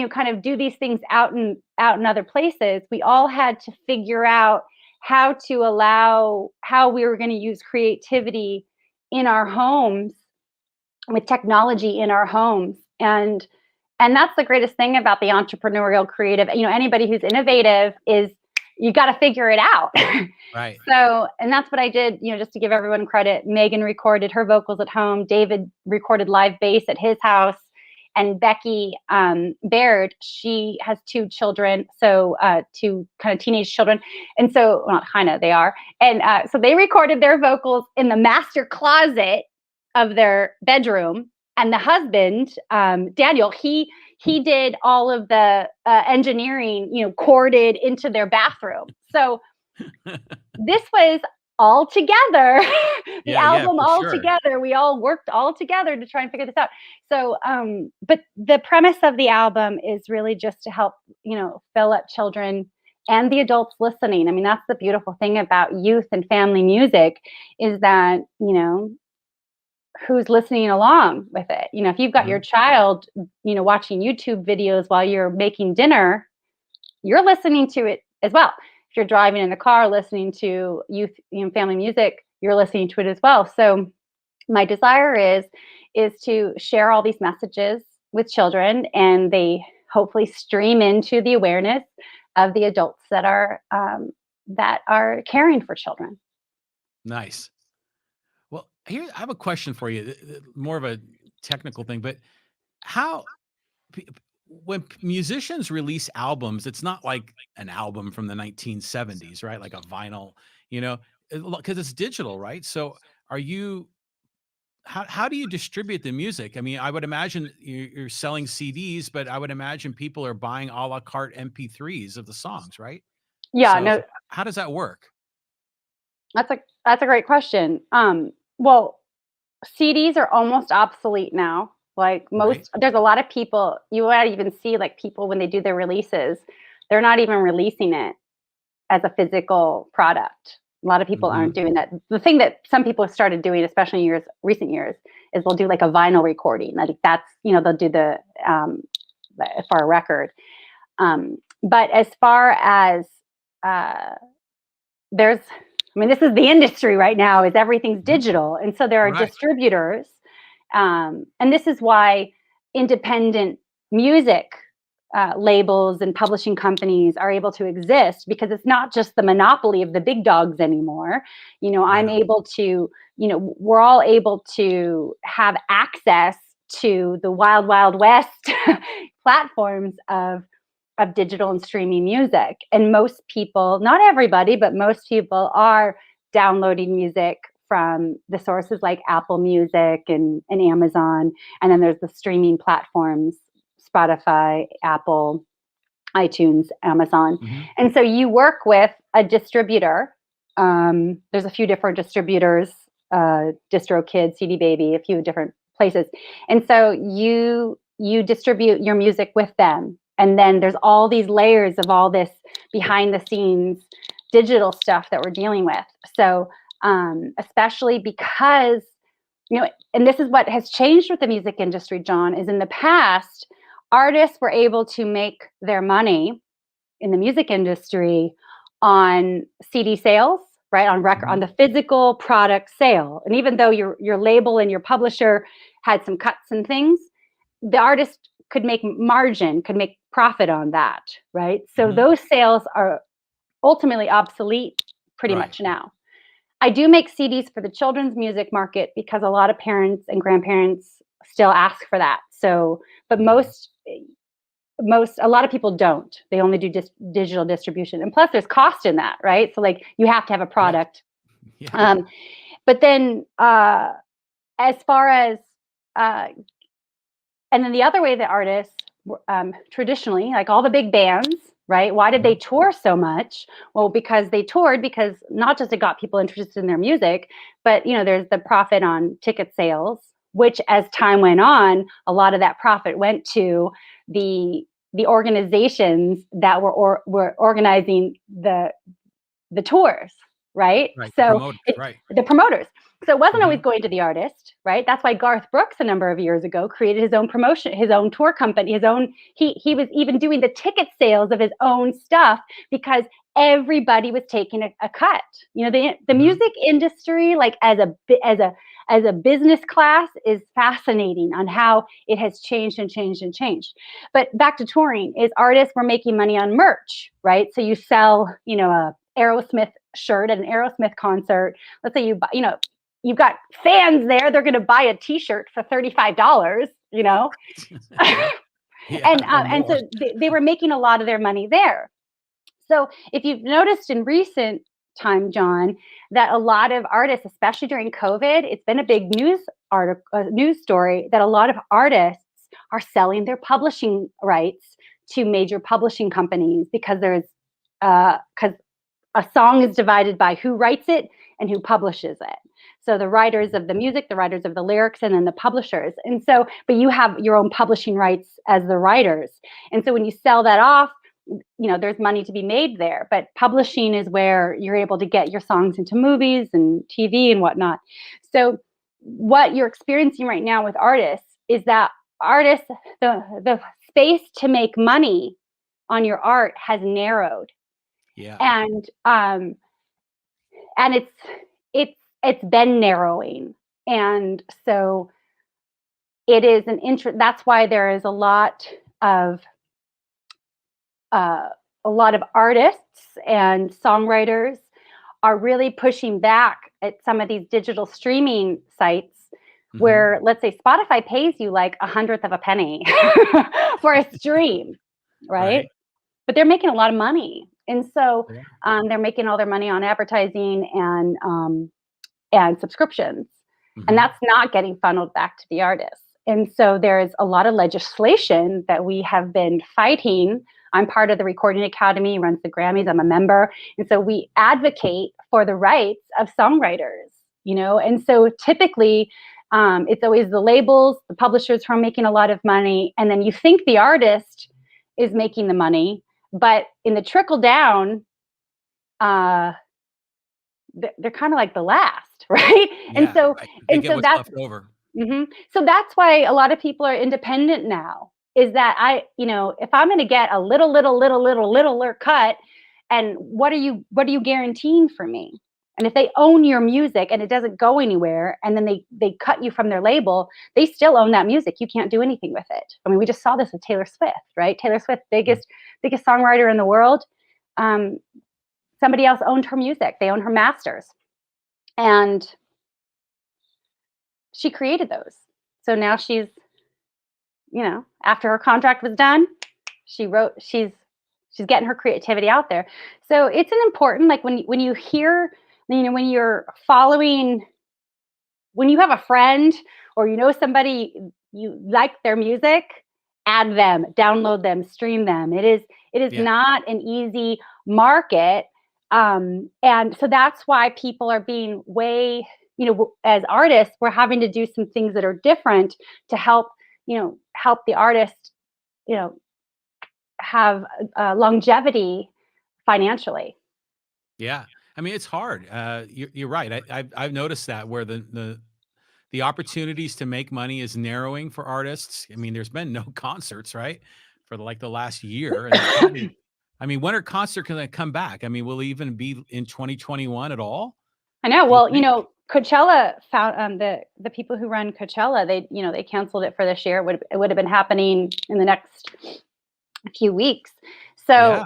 kind of do these things out in other places, we all had to figure out how we were going to use creativity in our homes with technology in our homes. And that's the greatest thing about the entrepreneurial creative. Anybody who's innovative is, you got to figure it out. Right. So, and that's what I did, just to give everyone credit. Megan recorded her vocals at home. David recorded live bass at his house. And Becky Baird, she has 2 children, so 2 kind of teenage children. And so, well, not kind of, they are. And so they recorded their vocals in the master closet of their bedroom. And the husband, Daniel, he did all of the engineering, corded into their bathroom. So this was all together, the Yeah, yeah, album for all sure. together. We all worked all together to try and figure this out. So, but the premise of the album is really just to help, fill up children and the adults listening. I mean, that's the beautiful thing about youth and family music is that, who's listening along with it. If you've got your Mhm. child, watching YouTube videos while you're making dinner, you're listening to it as well. if you're driving in the car listening to youth, family music, you're listening to it as well. So my desire is to share all these messages with children, and they hopefully stream into the awareness of the adults that are caring for children. Nice. Well, here I have a question for you, more of a technical thing, but how when musicians release albums, it's not like an album from the 1970s, right? Like a vinyl, you know, because it's digital, right? So are you how do you distribute the music? I mean, I would imagine you're selling CDs, but I would imagine people are buying a la carte MP3s of the songs, right? Yeah, So no, how does that work? that's a great question. Well, CDs are almost obsolete now. Like Right. there's a lot of people, you might even see like people when they do their releases, they're not even releasing it as a physical product. A lot of people aren't Mhm. doing that. The thing that some people have started doing, especially in recent years, is they'll do like a vinyl recording. Like that's, they'll do for a record. But as far as there's, I mean, this is the industry right now, is everything's Mhm. digital. And so there are Right. distributors. And this is why independent music labels and publishing companies are able to exist, because it's not just the monopoly of the big dogs anymore. Right I'm on. able to, we're all able to have access to the wild, wild west platforms of digital and streaming music. And most people, not everybody, but most people are downloading music from the sources like Apple Music and Amazon. And then there's the streaming platforms, Spotify, Apple, iTunes, Amazon. Mhm. And so you work with a distributor. There's a few different distributors, DistroKid, CD Baby, a few different places. And so you distribute your music with them. And then there's all these layers of all this behind the scenes digital stuff that we're dealing with. So especially because, and this is what has changed with the music industry, John, is in the past, artists were able to make their money in the music industry on CD sales, right? On record, on Mhm. the physical product sale. And even though your label and your publisher had some cuts and things, the artist could make margin, could make profit on that, right? So Mhm. those sales are ultimately obsolete pretty Right. much now. I do make CDs for the children's music market because a lot of parents and grandparents still ask for that. So, but Mhm. a lot of people don't. They only do digital distribution, and plus there's cost in that, right? So like you have to have a Yeah. product. Yeah. Um, but then as far as uh, and then the other way that artists traditionally, like all the big bands, right? Why did they Mhm. tour so much? Well, because they toured because not just it got people interested in their music, but there's the profit on ticket sales, which as time went on, a lot of that profit went to the organizations that were organizing the tours, right? Right. The So promoters. Right. the promoters. So it wasn't always Mhm. going to the artist, right? That's why Garth Brooks a number of years ago created his own promotion, his own tour company, his own. He was even doing the ticket sales of his own stuff because everybody was taking a cut. The Mhm. music industry, like as a business class, is fascinating on how it has changed and changed and changed. But back to touring, is artists were making money on merch, right? So you sell, a Aerosmith shirt at an Aerosmith concert. Let's say you've got fans there, they're going to buy a T-shirt for $35, Yeah. Yeah. Or and more. so they were making a lot of their money there. So if you've noticed in recent time, John, that a lot of artists, especially during COVID, it's been a big news story that a lot of artists are selling their publishing rights to major publishing companies because because a song is divided by who writes it and who publishes it. So the writers of the music, the writers of the lyrics, and then the publishers. And so, but you have your own publishing rights as the writers. And so when you sell that off, there's money to be made there. But publishing is where you're able to get your songs into movies and TV and whatnot. So what you're experiencing right now with artists is that artists, the space to make money on your art has narrowed. Yeah. And and it's been narrowing. And so it is an interest. That's why there is of uh, a lot of artists and songwriters are really pushing back at some of these digital streaming sites Hmm. where, let's say, Spotify pays you like a hundredth of a penny for a stream, right? Right. But they're making a lot of money, and so Yeah. they're making all their money on advertising and subscriptions, and Hmm. that's not getting funneled back to the artists. And so there's a lot of legislation that we have been fighting. I'm part of the Recording Academy, runs the Grammys. I'm a member, and so we advocate for the rights of songwriters. And so typically, it's always the labels, the publishers who are making a lot of money, and then you think the artist is making the money, but in the trickle down, uh, they're kind of like the last, right? And Yeah. so Right. They and get so what's that's left over. so that's why a lot of people are independent now. Is that if I'm going to get a littler cut, and what are you guaranteeing for me? And if they own your music and it doesn't go anywhere, and then they cut you from their label, they still own that music. You can't do anything with it. I mean, we just saw this with Taylor Swift, right? Taylor Swift, Mm. biggest songwriter in the world. Um, Somebody else owned her music. They own her masters, and she created those. So now after her contract was done, she's getting her creativity out there. So it's an important, like, when you hear, when you're following, when you have a friend or somebody, you like their music, add them, download them, stream them. It is Yeah. not an easy market. And so that's why people are being as artists, we're having to do some things that are different to help the artist, you know, have longevity financially. Yeah. I mean, it's hard. You're right. I've noticed that where the opportunities to make money is narrowing for artists. I mean, there's been no concerts, right, for like the last year, and it's probably. I mean, when are concerts going to come back? I mean, will it even be in 2021 at all? I know. Do you Well, think? Coachella found the people who run Coachella. They canceled it for this year. It would have been happening in the next few weeks. Yeah. So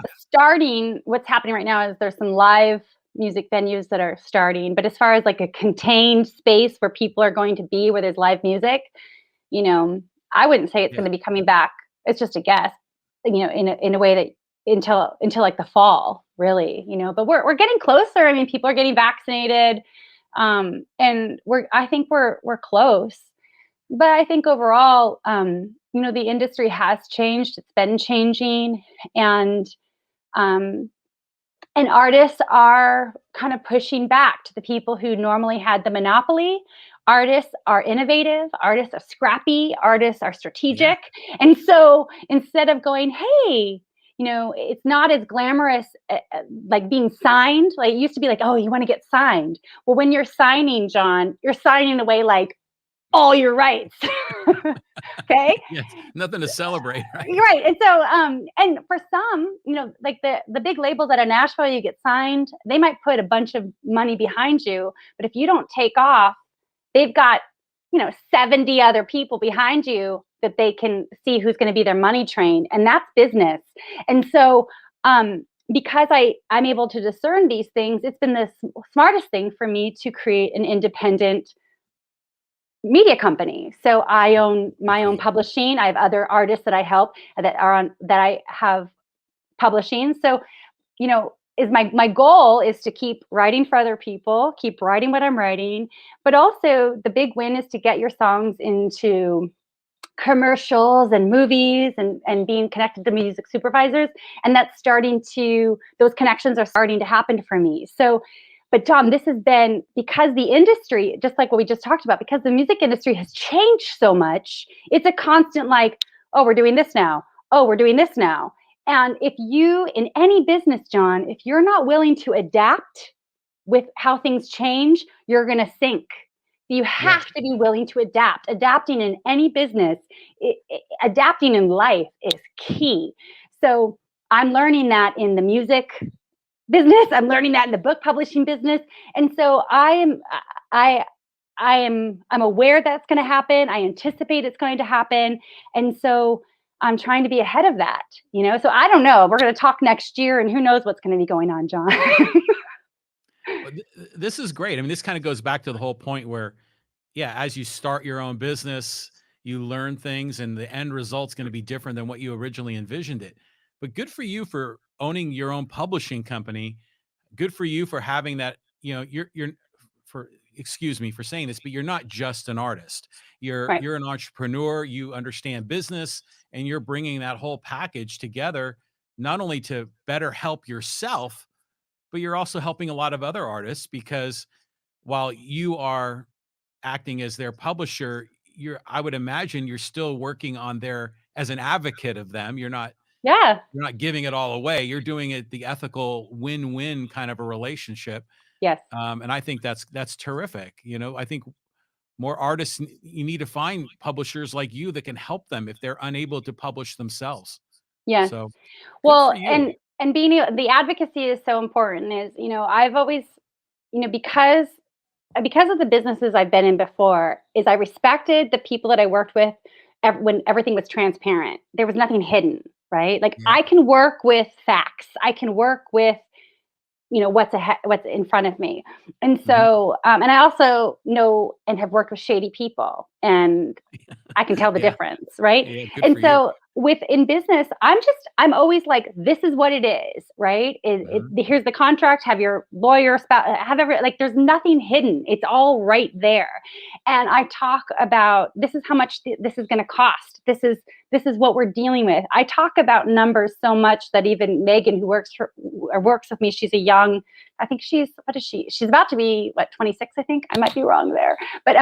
what's happening right now is there's some live music venues that are starting. But as far as like a contained space where people are going to be, where there's live music, you know, I wouldn't say it's Yeah. going to be coming back. It's just a guess, in a way that until like the fall, really, but we're getting closer. I mean, people are getting vaccinated. And I think we're close. But I think overall, the industry has changed. It's been changing, and um, and artists are kind of pushing back to the people who normally had the monopoly. Artists are innovative, artists are scrappy, artists are Yeah. strategic. And so instead of going, hey, it's not as glamorous, like being signed. Like, it used to be like, oh, you want to get signed. Well, when you're signing, John, you're signing away like all your rights. Okay. Yes. Nothing to celebrate, right? Right. And so, and for some, like the big labels out of Nashville, you get signed, they might put a bunch of money behind you, but if you don't take off, they've got, 70 other people behind you that they can see who's going to be their money train. And that's business. And so, because I'm able to discern these things, it's been the smartest thing for me to create an independent media company. So I own Good my for own you. publishing. I have other artists that I help that I have publishing. So, is my goal is to keep writing for other people, keep writing what I'm writing, but also the big win is to get your songs into commercials and movies, and being connected to music supervisors. And those connections are starting to happen for me. So, but Tom, this has been because the industry, just like what we just talked about, because the music industry has changed so much, it's a constant like, oh, we're doing this now. Oh, we're doing this now. And if you, in any business, John, if you're not willing to adapt with how things change, you're going to sink. You Yes. have to be willing to adapt. Adapting in any business, adapting in life is key. So I'm learning that in the music business. I'm learning that in the book publishing business. And so I I'm aware that's going to happen. I anticipate it's going to happen. And so I'm trying to be ahead of that, So I don't know. We're going to talk next year and who knows what's going to be going on, John. Well, this is great. I mean, this kind of goes back to the whole point where, yeah, as you start your own business, you learn things and the end result's going to be different than what you originally envisioned it. But good for you for owning your own publishing company. Good for you for having that, you're for excuse me for saying this, but you're not just an artist. You're Right. you're an entrepreneur, you understand business, and you're bringing that whole package together not only to better help yourself, but you're also helping a lot of other artists because while you are acting as their publisher, I would imagine you're still working on their as an advocate of them. Yeah. You're not giving it all away. You're doing it the ethical win-win kind of a relationship. Yes. And I think that's terrific. I think more artists, you need to find publishers like you that can help them if they're unable to publish themselves. Yes. So good for Well, you. and being the advocacy is so important. Is I've always because of the businesses I've been in before, is I respected the people that I worked with when everything was transparent. There was nothing hidden, right? Like Yeah. I can work with facts. I can work with what's in front of me. And Mhm. so and I also know and have worked with shady people, and I can tell the Yeah. difference, right? Yeah. Good And for you. so in business, I'm always like, this is what it is, right? Mhm. Here's the contract. Have your lawyer, have every like. There's nothing hidden. It's all right there. And I talk about this is how much this is going to cost. This is what we're dealing with. I talk about numbers so much that even Megan, who works with me, she's a young. I think what is she? She's about to be 26. I think I might be wrong there, but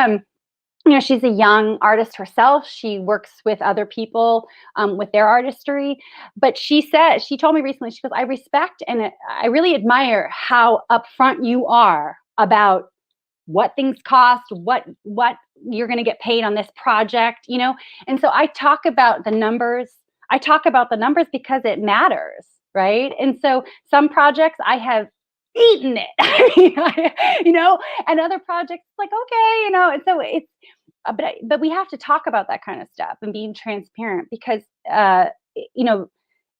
she's a young artist herself. She works with other people with their artistry. But she told me recently, she goes, I respect and I really admire how upfront you are about what things cost, what you're going to get paid on this project. And so I talk about the numbers. I talk about the numbers because it matters, right? And so some projects I have eaten it, and other projects like okay. And so it's but we have to talk about that kind of stuff and being transparent because you know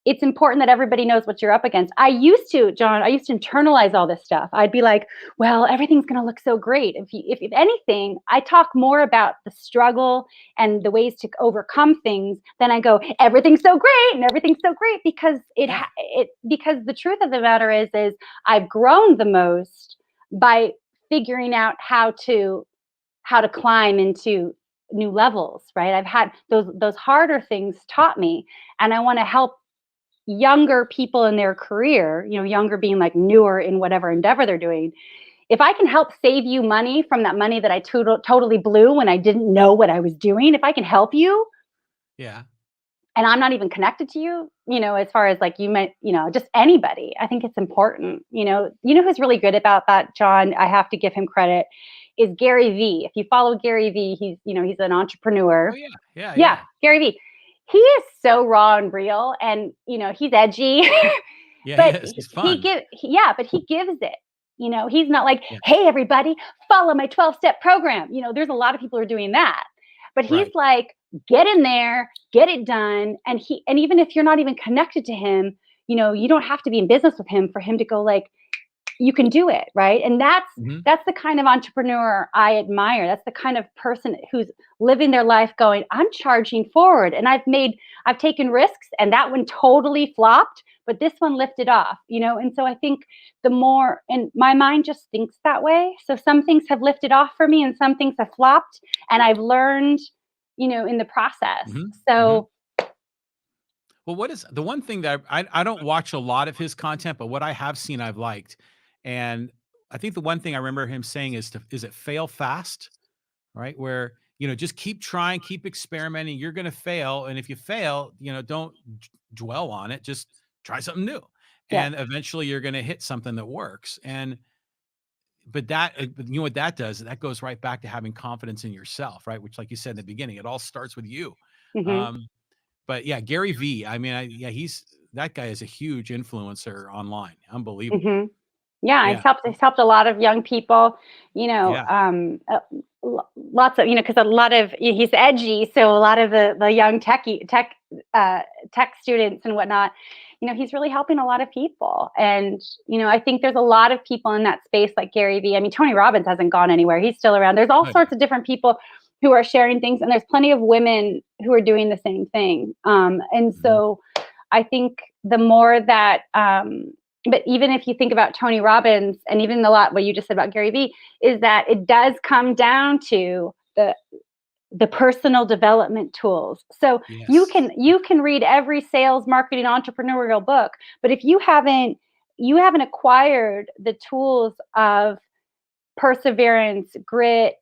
it's important that everybody knows what you're up against. I used to internalize all this stuff. I'd be like, well, everything's going to look so great. If anything, I talk more about the struggle and the ways to overcome things than I go, everything's so great and everything's so great because Yeah. because the truth of the matter is I've grown the most by figuring out how to climb into new levels, right? I've had those harder things taught me, and I want to help younger people in their career, younger being like newer in whatever endeavor they're doing. If I can help save you money from that money that I totally blew when I didn't know what I was doing, if I can help you Yeah. and I'm not even connected to you, as far as like you might, just anybody, I think it's important. Who's really good about that, John? I have to give him credit. Is Gary Vee. If you follow Gary Vee, he's an Oh entrepreneur. yeah. Yeah. Yeah, Yeah. Gary Vee. He is so raw and real, and he's edgy, Yeah. He but is. He's fun. but he gives it. He's not like, Yeah. hey, everybody, follow my 12-step program. There's a lot of people who are doing that, but he's Right. like, get in there, get it done, and even if you're not even connected to him, you don't have to be in business with him for him to go like, you can do it, right? And that's Mhm. that's the kind of entrepreneur I admire. That's the kind of person who's living their life going, I'm charging forward, and I've taken risks, and that one totally flopped, but this one lifted off. And so I think the more, and my mind just thinks that way. So some things have lifted off for me and some things have flopped, and I've learned, in the process. Mhm. Mhm. So Well, what is the one thing that I don't watch a lot of his content, but what I have seen, I've liked, and I think the one thing I remember him saying is it fail fast, right? Where just keep trying, keep experimenting. You're going to fail, and if you fail, don't dwell on it. Just try something new, yes. and eventually you're going to hit something that works. And but you know what that does? That goes right back to having confidence in yourself, right? Which, like you said in the beginning, it all starts with you. Hmm. Um, but yeah, Gary V. I mean, yeah, he's that guy is a huge influencer online. Unbelievable. Mhm. Yeah, Yeah. it's helped a lot of young people, Yeah. lots of, because a lot of he's edgy, so a lot of the young tech students and whatnot, he's really helping a lot of people. And, I think there's a lot of people in that space like Gary Vee. I mean, Tony Robbins hasn't gone anywhere. He's still around. There's all Oh, sorts of different people who are sharing things, and there's plenty of women who are doing the same thing. And mhm. so I think the more that, but even if you think about Tony Robbins and even a lot what you just said about Gary Vee, is that it does come down to the personal development tools. So Yes. you can read every sales, marketing, entrepreneurial book, but if you haven't acquired the tools of perseverance, grit,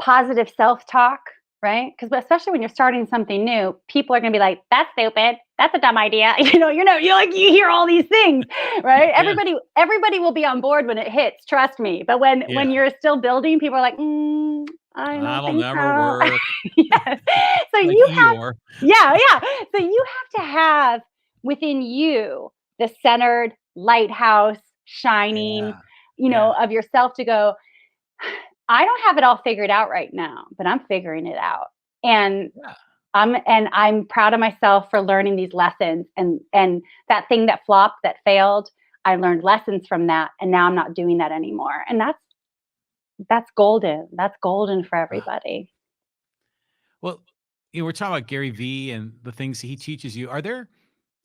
positive self-talk, right? Because especially when you're starting something new, people are going to be like, "That's stupid. That's a dumb idea." You hear all these things, right? Yeah. Everybody will be on board when it hits. Trust me. But when Yeah. you're still building, people are like, "I don't That'll think never so." work. Yes. So Like you have, Eeyore. yeah, yeah. So you have to have within you the centered lighthouse shining, Yeah. Yeah. of yourself to go, I don't have it all figured out right now, but I'm figuring it out. And Yeah. I'm proud of myself for learning these lessons, and that thing that flopped, that failed, I learned lessons from that, and now I'm not doing that anymore. And that's golden. That's golden for Ah, everybody. well, we're talking about Gary Vee and the things he teaches you. Are there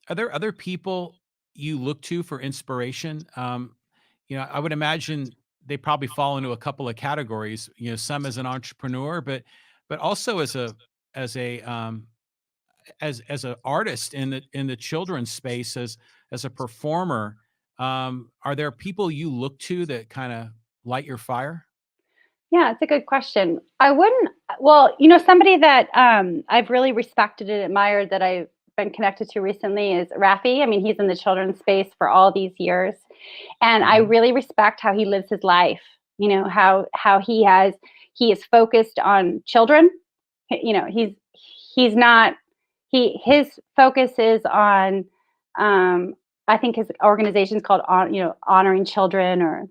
other people you look to for inspiration? I would imagine they probably fall into a couple of categories. Some as an entrepreneur, but also as an artist in the children's space, as a performer. Are there people you look to that kind of light your fire? Yeah, it's a good question. I wouldn't, well, somebody that I've really respected and admired that I've been connected to recently is Rafi. I mean, he's in the children's space for all these years. And I Hmm. really respect how he lives his life. How he is focused on children. He's not his focus is on, I think his organization is called Honoring Children, or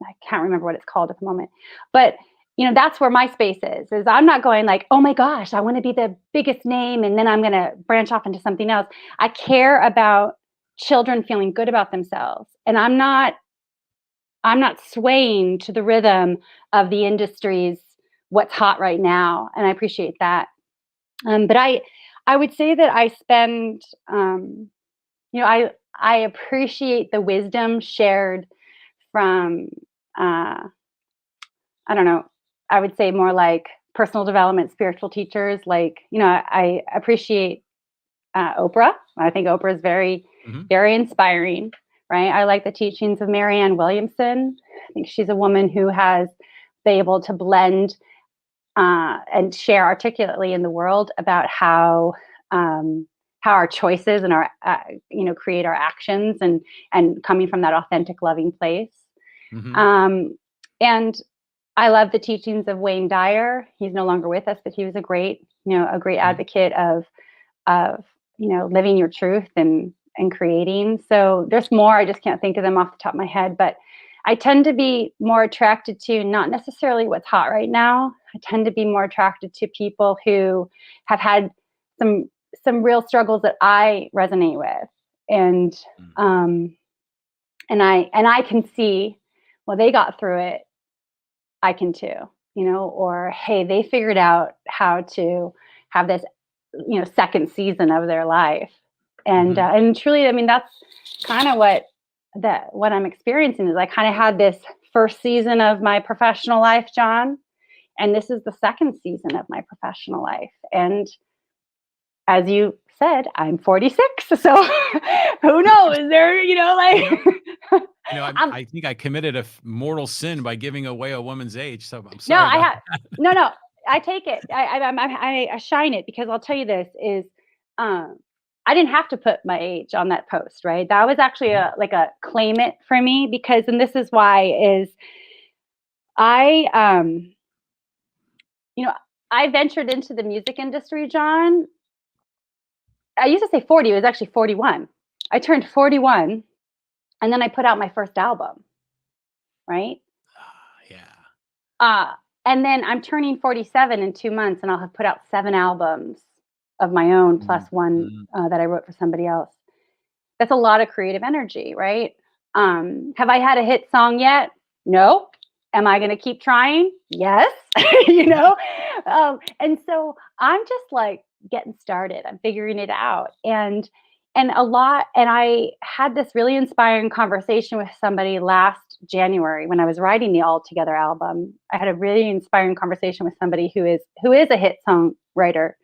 I can't remember what it's called at the moment. But that's where my space is I'm not going like, oh my gosh, I want to be the biggest name and then I'm going to branch off into something else. I care about children feeling good about themselves, and I'm not swaying to the rhythm of the industry's what's hot right now, and I appreciate that. But I would say that I spend, I appreciate the wisdom shared from, uh, I don't know, I would say more like personal development, spiritual teachers. Like, I appreciate Oprah. I think Oprah is very, Hmm. very inspiring, right? I like the teachings of Marianne Williamson. I think she's a woman who has been able to blend and share articulately in the world about how our choices and our create our actions, and coming from that authentic, loving place. Hmm. Um, and I love the teachings of Wayne Dyer. He's no longer with us, but he was a great Hmm. advocate of living your truth and creating. So there's more. I just can't think of them off the top of my head, but I tend to be more attracted to not necessarily what's hot right now. I tend to be more attracted to people who have had some some real struggles that I resonate with, and um, and I can see, well, they got through it, I can too, or hey, they figured out how to have this, second season of their life. And Hmm. and truly, I mean, that's kind of what I'm experiencing. Is I kind of had this first season of my professional life, John, and this is the second season of my professional life. And as you said, I'm 46, so who knows? There, You know, I I'm I think I committed a mortal sin by giving away a woman's age. So I'm no, sorry I about have no, no. I take it. I shine it, because I'll tell you this is, um, I didn't have to put my age on that post, right? That was actually that. a claim it for me, because, and this is why is I, you know, I ventured into the music industry, John, I used to say 40, it was actually 41. I turned 41 and then I put out my first album, right? Yeah. And then I'm turning 47 in 2 months and I'll have put out 7 albums of my own plus one Mhm. that I wrote for somebody else. That's a lot of creative energy, right? Have I had a hit song yet? No. Am I going to keep trying? Yes. you know? And so I'm just like getting started. I'm figuring it out. And I had this really inspiring conversation with somebody last January when I was writing the All Together album. I had a really inspiring conversation with somebody who is a hit song writer.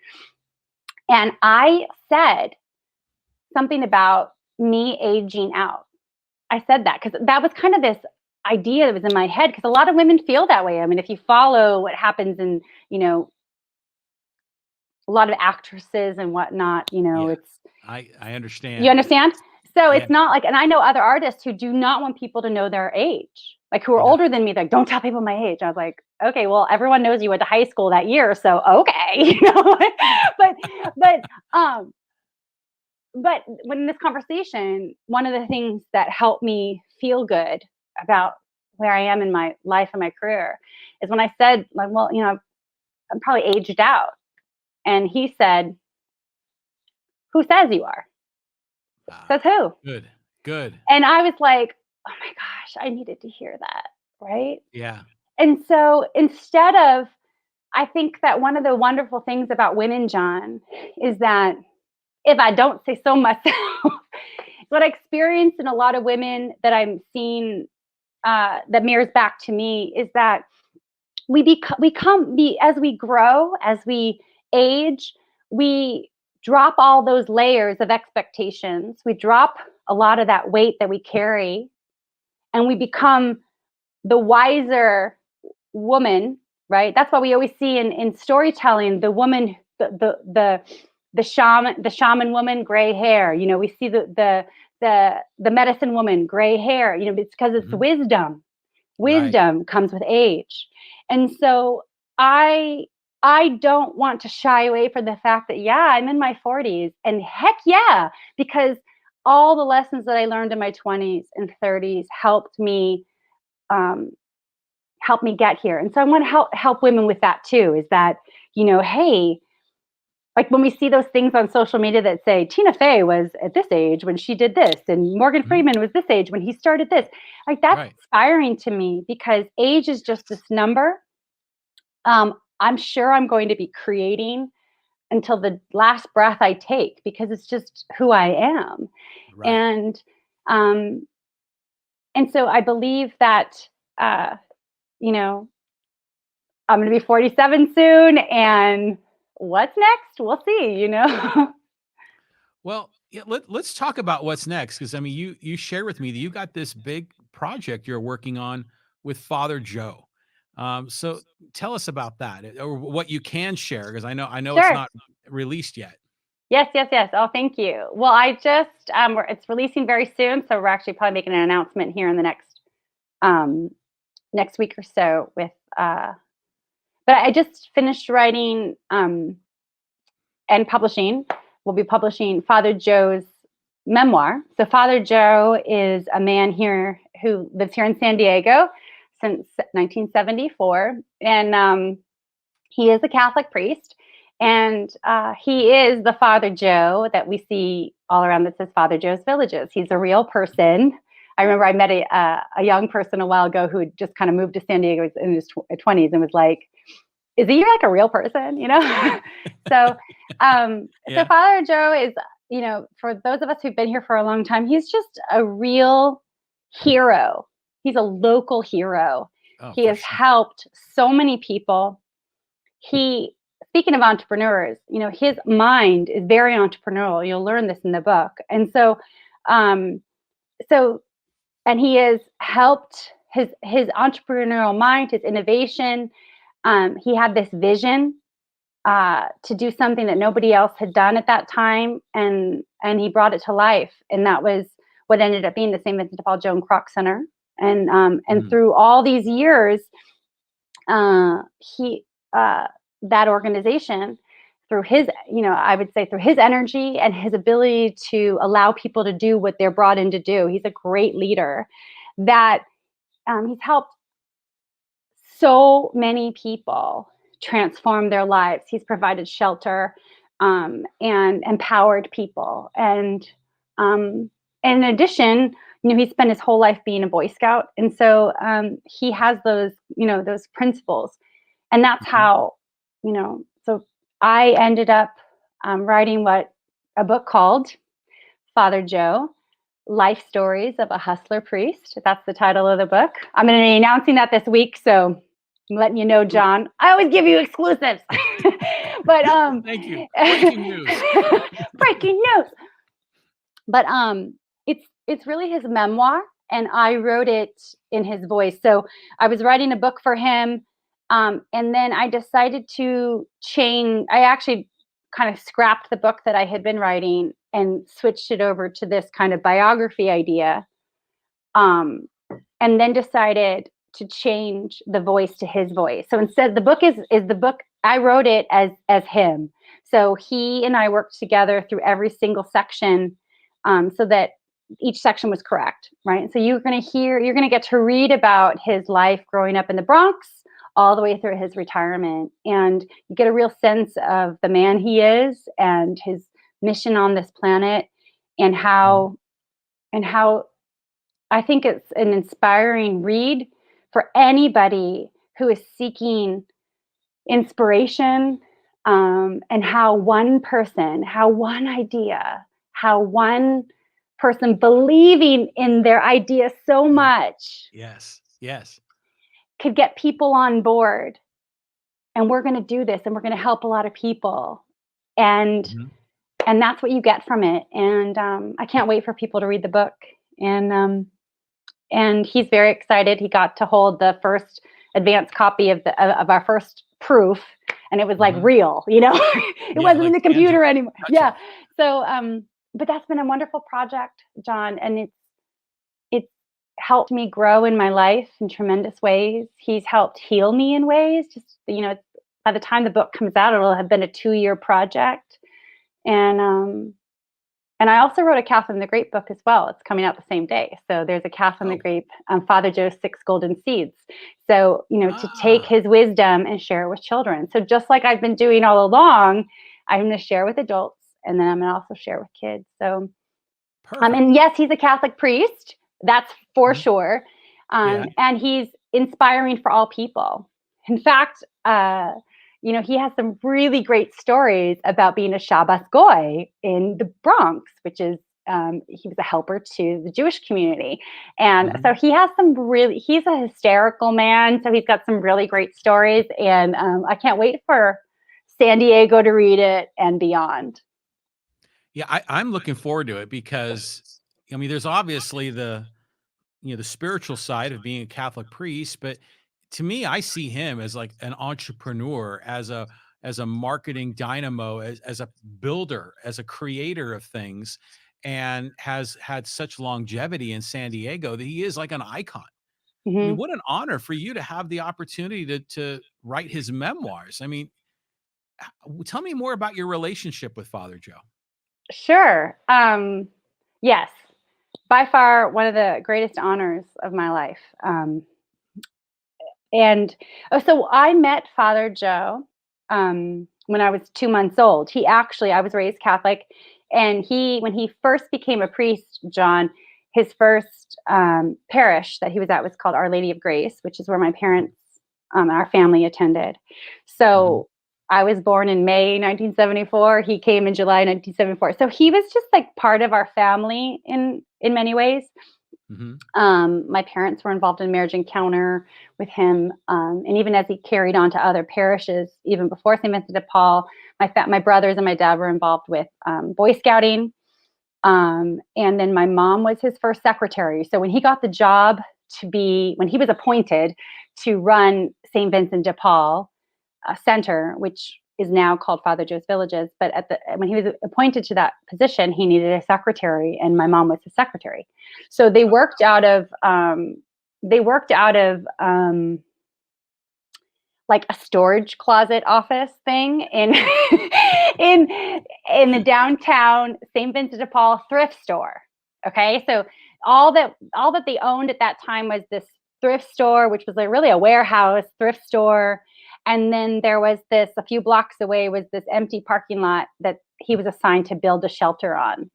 And I said something about me aging out. I said that because that was kind of this idea that was in my head, because a lot of women feel that way. I mean, if you follow what happens in, a lot of actresses and whatnot, Yeah. it's, I you understand. understand? So Yeah. it's not like, and I know other artists who do not want people to know their age, like who are Yeah. older than me, like, don't tell people my age. I was like, okay, well, everyone knows you went to high school that year. So, okay, but, but, um, but when in this conversation, one of the things that helped me feel good about where I am in my life and my career is when I said, like, well, I'm probably aged out. And he said, who says you are? Says who? Good. Good. And I was like, oh my gosh, I needed to hear that. Right. Yeah. And so instead of, I think that one of the wonderful things about women, John, is that if I don't say so myself, what I experienced in a lot of women that I'm seeing that mirrors back to me is that as we grow, as we age, we drop all those layers of expectations. We drop a lot of that weight that we carry, and we become the wiser woman, right? That's why we always see in storytelling the woman, the shaman woman, gray hair. We see the medicine woman, gray hair. It's because it's Mhm. wisdom. Right. Wisdom comes with age, and so I don't want to shy away from the fact that I'm in my 40s, and heck yeah, because all the lessons that I learned in my 20s and 30s um, helped me get here. And so I want to help women with that too. Is that hey, like when we see those things on social media that say Tina Fey was at this age when she did this, and Morgan Mhm. Freeman was this age when he started this. Like that's Right. inspiring to me because age is just this number. I'm sure I'm going to be creating until the last breath I take because it's just who I am. Right. And um, and so I believe that uh, you know I'm going to be 47 soon, and what's next? We'll see. Well, yeah, let's talk about what's next, because I mean, you shared with me that you got this big project you're working on with Father Joe. So tell us about that, or what you can share, because I know it's Sure. not released yet. Yes, yes, yes. Oh, thank you. Well, I just it's releasing very soon, so we're actually probably making an announcement here in the um next week or so with but I just finished writing and publishing. We'll be publishing Father Joe's memoir. So Father Joe is a man here who lives here in San Diego since 1974, and he is a Catholic priest, and he is the Father Joe that we see all around that says Father Joe's Villages. He's a real person. I remember I met a young person a while ago who had just kind of moved to San Diego in his 20s and was like, is he like a real person? So, so Yeah. Father Joe is, for those of us who've been here for a long time, he's just a real hero. He's a local hero. Oh, He for has sure. helped so many people. Speaking of entrepreneurs, his mind is very entrepreneurial. You'll learn this in the book. And so, um, so, and he has helped his entrepreneurial mind, his innovation. He had this vision to do something that nobody else had done at that time, and he brought it to life. And that was what ended up being the St. Vincent de Paul Joan Kroc Center. And Mm. through all these years, he that organization through his, I would say through his energy and his ability to allow people to do what they're brought in to do. He's a great leader that he's helped so many people transform their lives. He's provided shelter and empowered people. And in addition, he spent his whole life being a Boy Scout. And so he has those, those principles. And that's how, so I ended up writing a book called Father Joe, Life Stories of a Hustler Priest. That's the title of the book. I'm going to be announcing that this week. So I'm letting you know, John. I always give you exclusives. But thank you. Breaking news. Breaking news. But it's really his memoir, and I wrote it in his voice. So I was writing a book for him, and then I decided to change. I actually kind of scrapped the book that I had been writing and switched it over to this kind of biography idea, and then decided to change the voice to his voice. So instead, the book is the book. I wrote it as him. So he and I worked together through every single section, so that each section was correct, right? So you're going to get to read about his life growing up in the Bronx all the way through his retirement, and you get a real sense of the man he is and his mission on this planet, and how I think it's an inspiring read for anybody who is seeking inspiration, and how one person, how one idea, how one person believing in their idea so much yes could get people on board. And we're going to do this, and we're going to help a lot of people. And that's what you get from it. And I can't wait for people to read the book. And he's very excited. He got to hold the first advanced copy of our first proof, and it was like real, it wasn't like in the computer anymore. Gotcha. Yeah. So, but that's been a wonderful project, John, and it's helped me grow in my life in tremendous ways. He's helped heal me in ways. Just by the time the book comes out, it'll have been a 2-year project, and I also wrote a Kathryn the Grape book as well. It's coming out the same day. So there's a Kathryn the Grape, Father Joe's 6 Golden Seeds. So, to take his wisdom and share it with children. So just like I've been doing all along, I'm going to share with adults, and then I'm going to also share with kids. So, and yes, he's a Catholic priest. That's for sure. And he's inspiring for all people. In fact, he has some really great stories about being a Shabbos Goy in the Bronx, which is, he was a helper to the Jewish community. And so he has he's a hysterical man. So he's got some really great stories. And I can't wait for San Diego to read it and beyond. Yeah, I'm looking forward to it because, there's obviously the spiritual side of being a Catholic priest, but to me, I see him as like an entrepreneur, as a marketing dynamo, as a builder, as a creator of things, and has had such longevity in San Diego that he is like an icon. I mean, what an honor for you to have the opportunity to write his memoirs. I mean, tell me more about your relationship with Father Joe. Sure. Yes, by far one of the greatest honors of my life. So I met Father Joe when I was 2 months old. I was raised Catholic, and when he first became a priest, John, his first parish that he was at was called Our Lady of Grace, which is where my parents, our family attended. So I was born in May 1974. He came in July 1974. So he was just like part of our family in many ways. My parents were involved in marriage encounter with him. And even as he carried on to other parishes, even before St. Vincent de Paul, my brothers and my dad were involved with Boy Scouting. And then my mom was his first secretary. So when he got the job when he was appointed to run St. Vincent de Paul Center, which is now called Father Joe's Villages. But when he was appointed to that position, he needed a secretary, and my mom was his secretary. So they worked out of like a storage closet office thing in in in the downtown St. Vincent de Paul thrift store. Okay, so all that they owned at that time was this thrift store, which was really a warehouse thrift store. And then there was this, a few blocks away was this empty parking lot that he was assigned to build a shelter on.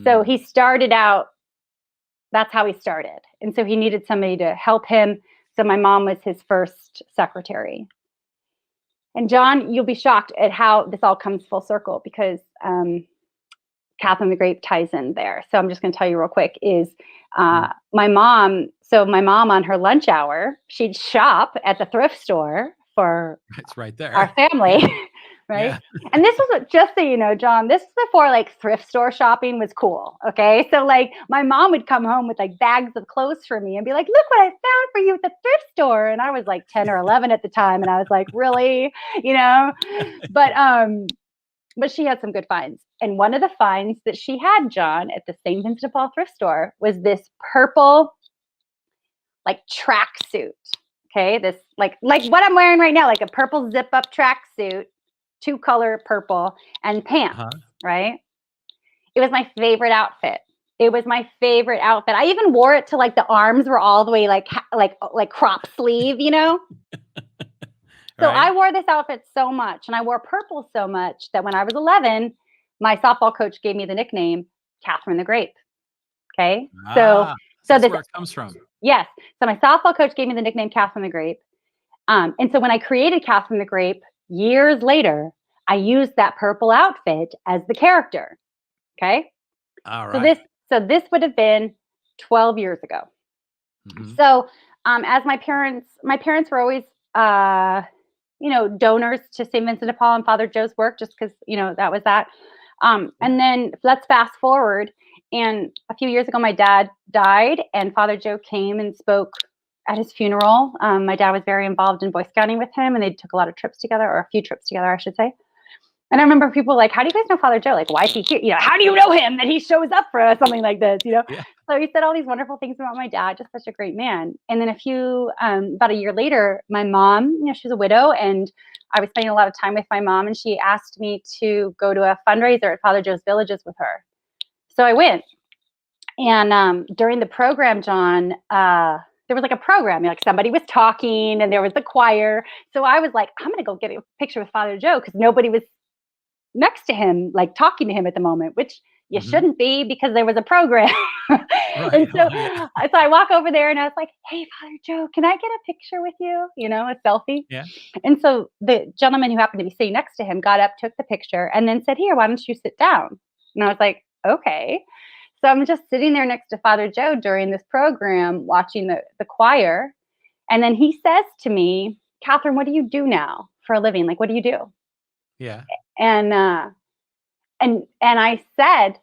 So he started out, that's how he started. And so he needed somebody to help him. So my mom was his first secretary. And John, you'll be shocked at how this all comes full circle, because Kathryn the Grape ties in there. So I'm just going to tell you real quick is my mom on her lunch hour, she'd shop at the thrift store for It's right there. our family, right? Yeah. And this was just so you know, John, this is before like thrift store shopping was cool. Okay. So like my mom would come home with like bags of clothes for me and be like, look what I found for you at the thrift store. And I was like 10 or 11 at the time. And I was like, really, but she had some good finds. And one of the finds that she had, John, at the St. Vincent de Paul thrift store was this purple like tracksuit. Okay. This like what I'm wearing right now, like a purple zip up tracksuit, 2-color purple and pants, right? It was my favorite outfit. I even wore it to like the arms were all the way like crop sleeve, So I wore this outfit so much, and I wore purple so much that when I was 11, my softball coach gave me the nickname Kathryn the Grape. Okay. So that's where it comes from. Yes. So my softball coach gave me the nickname Kathryn the Grape. And so when I created Kathryn the Grape years later, I used that purple outfit as the character. Okay. All right. So this would have been 12 years ago. So as my parents were always donors to St. Vincent de Paul and Father Joe's work, just because, that was that. And then let's fast forward. And a few years ago, my dad died, and Father Joe came and spoke at his funeral. My dad was very involved in Boy Scouting with him, and they took a lot of trips together, or a few trips together, I should say. And I remember people like, how do you guys know Father Joe? Like, why is he here? How do you know him that he shows up for us? Something like this, Yeah. So he said all these wonderful things about my dad, just such a great man. And then about a year later, my mom, she's a widow, and I was spending a lot of time with my mom, and she asked me to go to a fundraiser at Father Joe's Villages with her. So I went. And during the program, John, there was like a program, like somebody was talking and there was the choir. So I was like, I'm going to go get a picture with Father Joe, because nobody was next to him, like talking to him at the moment, which you shouldn't be, because there was a program. And so I walk over there and I was like, hey, Father Joe, can I get a picture with you? A selfie. Yeah. And so the gentleman who happened to be sitting next to him got up, took the picture, and then said, here, why don't you sit down? And I was like, okay. So I'm just sitting there next to Father Joe during this program, watching the choir. And then he says to me, Kathryn, what do you do now for a living? Like, what do you do? Yeah. And I said,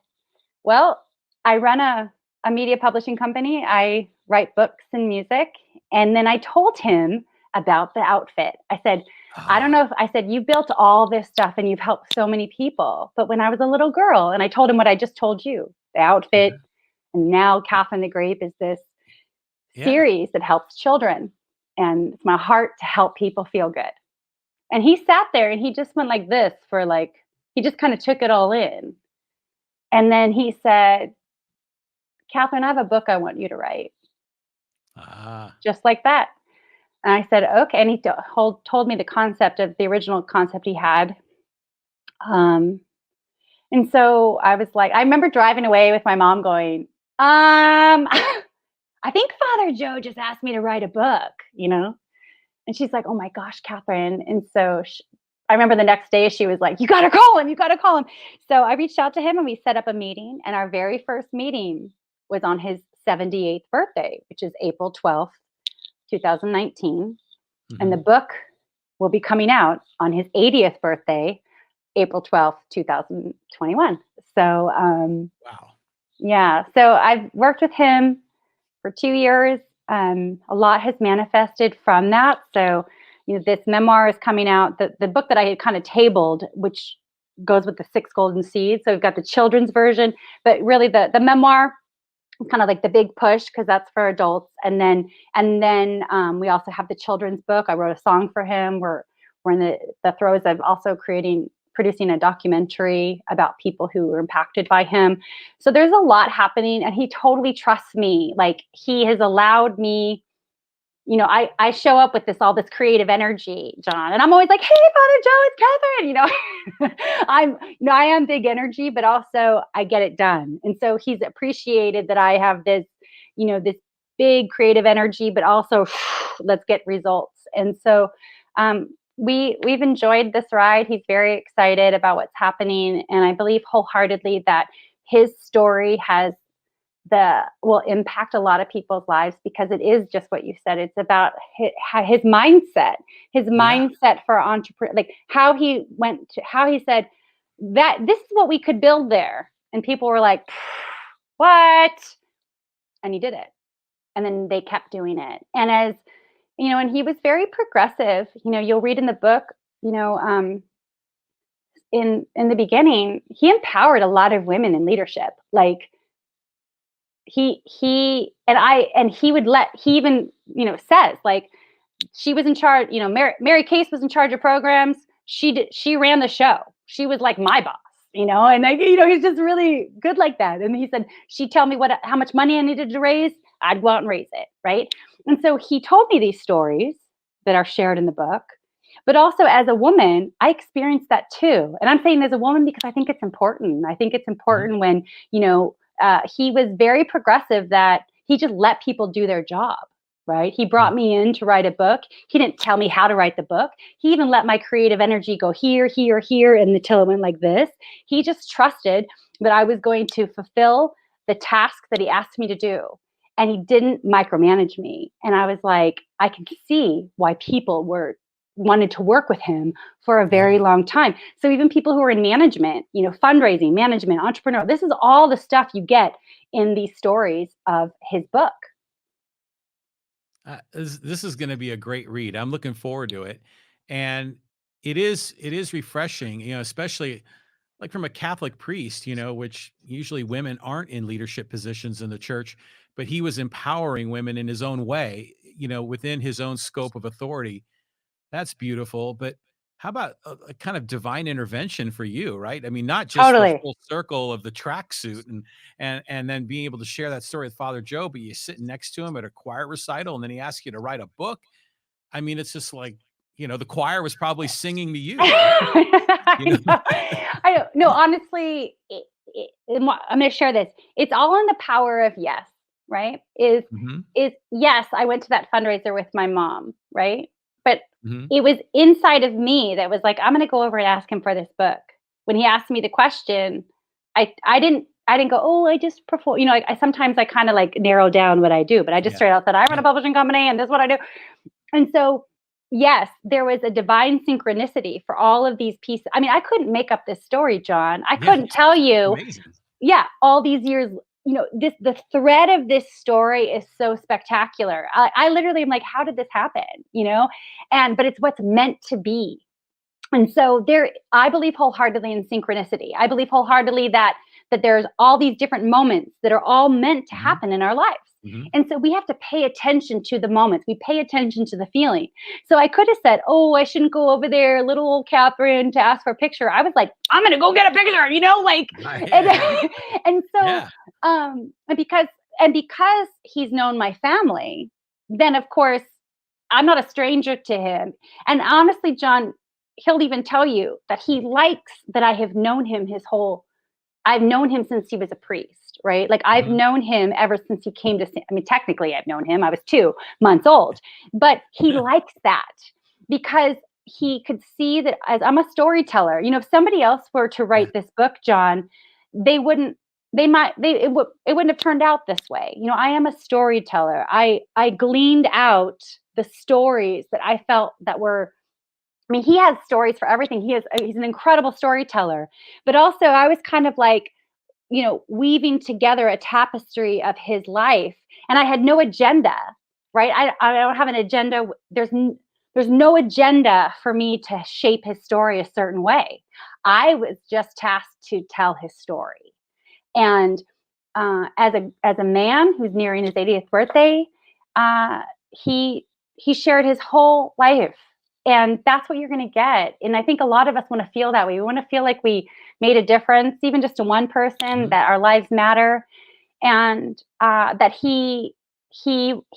well, I run a media publishing company. I write books and music. And then I told him about the outfit. I said, I don't know I said, you built all this stuff and you've helped so many people. But when I was a little girl, and I told him what I just told you, the outfit, and now Kathryn the Grape is this series that helps children. And it's my heart to help people feel good. And he sat there and he just went like this he just kind of took it all in. And then he said, Kathryn, I have a book I want you to write. Just like that. And I said, okay. And he told me the concept of the original concept he had. And so I was like, I remember driving away with my mom going, I think Father Joe just asked me to write a book, And she's like, oh my gosh, Kathryn. And so I remember the next day she was like, you got to call him. So I reached out to him and we set up a meeting. And our very first meeting was on his 78th birthday, which is April 12th, 2019. And the book will be coming out on his 80th birthday, April 12th, 2021. So, wow. Yeah. So I've worked with him for 2 years. A lot has manifested from that. So, this memoir is coming out, the book that I had kind of tabled, which goes with the 6 golden seeds. So we've got the children's version, but really the memoir kind of like the big push because that's for adults. And then we also have the children's book. I wrote a song for him. We're in the throes of also producing a documentary about people who were impacted by him. So there's a lot happening, and he totally trusts me. Like, he has allowed me, I show up with all this creative energy, John, and I'm always like, "Hey, Father Joe, it's Kathryn." I am big energy, but also I get it done. And so he's appreciated that I have this big creative energy, but also let's get results. And so we've enjoyed this ride. He's very excited about what's happening, and I believe wholeheartedly that his story will impact a lot of people's lives, because it is just what you said. It's about his Yeah. mindset for entrepreneur, like how he said that this is what we could build there. And people were like, what? And he did it. And then they kept doing it. And and he was very progressive. You'll read in the book, you know, um, in the beginning, he empowered a lot of women in leadership. Like, he would he even says, like, she was in charge. Mary Case was in charge of programs. She ran the show. She was like my boss, and like, he's just really good like that. And he said, she'd tell me how much money I needed to raise. I'd go out and raise it, right? And so he told me these stories that are shared in the book. But also, as a woman, I experienced that too. And I'm saying as a woman because I think it's important. I think it's Mhm. important when, he was very progressive, that he just let people do their job, right? He Mm. brought me in to write a book. He didn't tell me how to write the book. He even let my creative energy go here, here, here, and until it went like this. He just trusted that I was going to fulfill the task that he asked me to do. And he didn't micromanage me. And I was like, I can see why people wanted to work with him for a Yeah. very long time. So even people who are in management, fundraising, management, entrepreneur, this is all the stuff you get in these stories of his book. This is going to be a great read. I'm looking forward to it, and it is refreshing, especially like from a Catholic priest, which usually women aren't in leadership positions in the church, but he was empowering women in his own way, within his own scope of authority. That's beautiful. But how about a kind of divine intervention for you, right? I mean, not just the Totally. full circle of the tracksuit and then being able to share that story with Father Joe, but you sitting next to him at a choir recital and then he asks you to write a book. I mean, it's just like, the choir was probably singing to you, right? You know? I know. I know. No, honestly, I'm going to share this. It's all in the power of yes, right? Mhm, Is yes, I went to that fundraiser with my mom, right? But mhm. it was inside of me that was like, I'm going to go over and ask him for this book. When he asked me the question, I didn't go, oh, I just perform. I sometimes I kind of like narrow down what I do, but I just Yeah, straight out said, I run yeah, a publishing company and this is what I do. And so, yes, there was a divine synchronicity for all of these pieces. I mean, I couldn't make up this story, John. I yeah. couldn't tell It's you, amazing. yeah, all these years, the thread of this story is so spectacular. I literally am like, how did this happen? But it's what's meant to be. And so I believe wholeheartedly in synchronicity. I believe wholeheartedly that there's all these different moments that are all meant to Mhm, happen in our lives. mhm. And so we have to pay attention to the moments. We pay attention to the feeling. So I could have said, "Oh, I shouldn't go over there, little old Catherine, to ask for a picture." I was like, "I'm gonna go get a picture," like, Right, and yeah, and so yeah, and because he's known my family, then of course I'm not a stranger to him. And honestly, John, he'll even tell you that he likes that I've known him since he was a priest, right? Like, I've mhm. known him ever since he came to, I mean, technically I've known him, I was 2 months old, but he likes that because he could see that as I'm a storyteller. If somebody else were to Yeah, write this book, John, they wouldn't, they might, they, it wouldn't have turned out this way. I am a storyteller. I gleaned out the stories that I felt that were, I mean, he has stories for everything. He's an incredible storyteller. But also I was kind of like, weaving together a tapestry of his life. And I had no agenda, right? I don't have an agenda. There's no agenda for me to shape his story a certain way. I was just tasked to tell his story. And as a man who's nearing his 80th birthday, he shared his whole life, and that's what you're going to get. And I think a lot of us want to feel that way. We want to feel like we made a difference, even just to one person, that our lives matter, and that he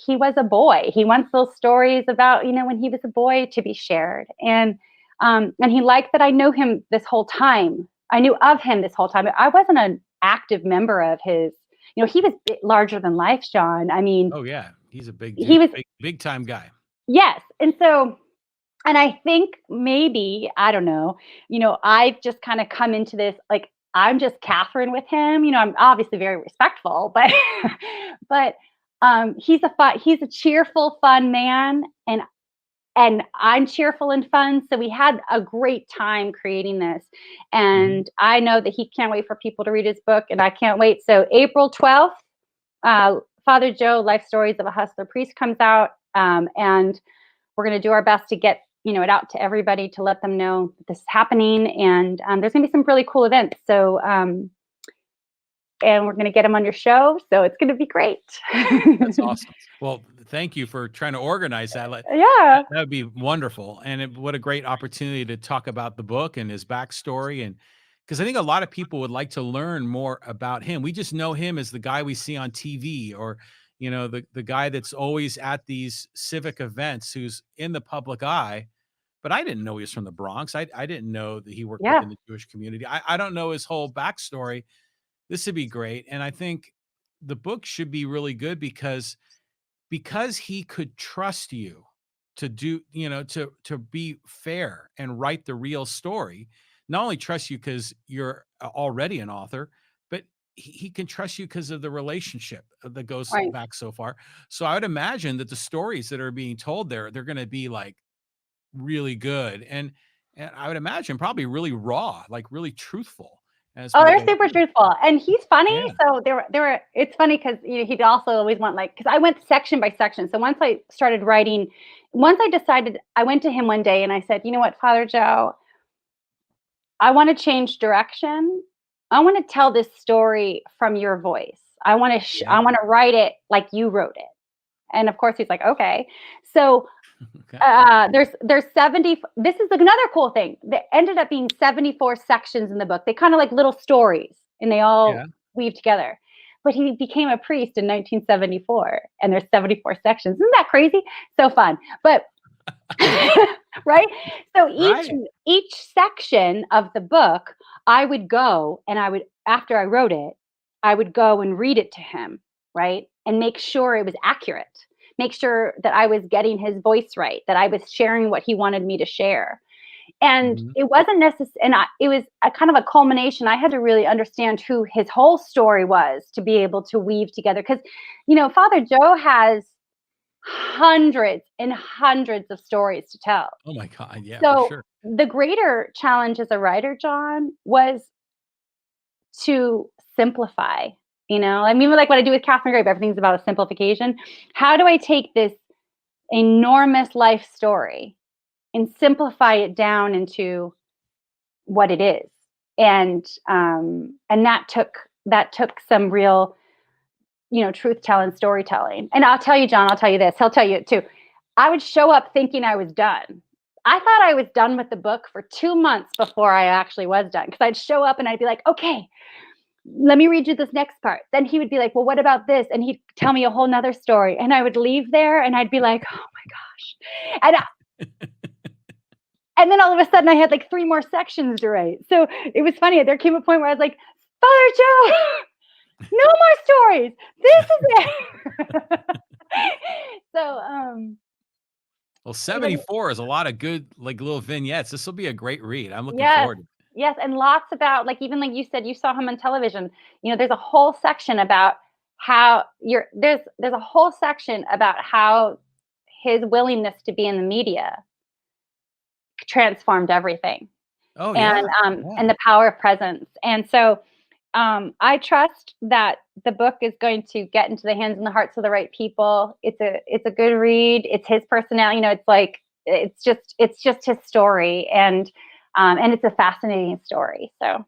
was a boy. He wants those stories about, when he was a boy to be shared, and he liked that I know him this whole time. I knew of him this whole time. I wasn't an active member of his. He was larger than life, John. I mean, Oh yeah, he's a big he dude, was, big time guy. yes. And so, and I think maybe, I don't know, I've just kind of come into this, like, I'm just Kathryn with him. I'm obviously very respectful, but but he's a cheerful, fun man, and I'm cheerful and fun. So we had a great time creating this. And I know that he can't wait for people to read his book, and I can't wait. So April 12th, Father Joe, Life Stories of a Hustler Priest comes out. And we're going to do our best to get, it out to everybody, to let them know that this is happening. And there's going to be some really cool events. So, and we're going to get them on your show. So it's going to be great. That's awesome. Well, thank you for trying to organize that. Yeah. That would be wonderful. And what a great opportunity to talk about the book and his backstory. And because I think a lot of people would like to learn more about him. We just know him as the guy we see on TV, or, the guy that's always at these civic events, who's in the public eye. But I didn't know he was from the Bronx. I didn't know that he worked Yeah. within the Jewish community. I don't know his whole backstory. This would be great. And I think the book should be really good because he could trust you to do, to be fair and write the real story. Not only trust you because you're already an author, but he can trust you because of the relationship that goes Right. back so far. So I would imagine that the stories that are being told there, they're going to be like really good. And I would imagine probably really raw, like really truthful as Oh, we they're go super through. truthful, and he's funny. Yeah. So they were. It's funny because he'd also always want, like, because I went section by section. So once I started writing, once I decided, I went to him one day and I said, you know what, Father Joe, I want to change direction. I want to tell this story from your voice. I want to Yeah. I want to write it like you wrote it. And of course he's like, okay. So Okay. there's 70. This is another cool thing. There ended up being 74 sections in the book. They kind of like little stories, and they Yeah. all weave together. But he became a priest in 1974, and there's 74 sections. Isn't that crazy? So fun. But right? So Right. each section of the book, I would go and I would, after I wrote it, I would go and read it to him, right? And make sure it was accurate. Make sure that I was getting his voice right, that I was sharing what he wanted me to share. And Mhm. it wasn't necessary, and it was a kind of a culmination. I had to really understand who his whole story was to be able to weave together. Because, Father Joe has hundreds and hundreds of stories to tell. Oh my God. Yeah, for So sure. the greater challenge as a writer, John, was to simplify. I mean, like what I do with Kathryn the Grape, everything's about a simplification. How do I take this enormous life story and simplify it down into what it is? And that took some real, truth telling, storytelling. And I'll tell you, John, I'll tell you this. He'll tell you it too. I would show up thinking I was done. I thought I was done with the book for 2 months before I actually was done. Because I'd show up and I'd be like, okay, let me read you this next part. Then he would be like, well, what about this? And he'd tell me a whole nother story. And I would leave there and I'd be like, oh my gosh. And then all of a sudden I had like 3 more sections to write. So it was funny. There came a point where I was like, Father Joe, no more stories. This is it. So, Well, even 74 is a lot of good, like, little vignettes. This will be a great read. I'm looking yes, forward to it. yes, and lots about, like, even like you said, you saw him on television. There's a whole section about how there's a whole section about how his willingness to be in the media transformed everything, Oh, and yeah. Yeah. and the power of presence. And so I trust that the book is going to get into the hands and the hearts of the right people. It's a good read. It's his personality. It's like it's just his story, and it's a fascinating story. So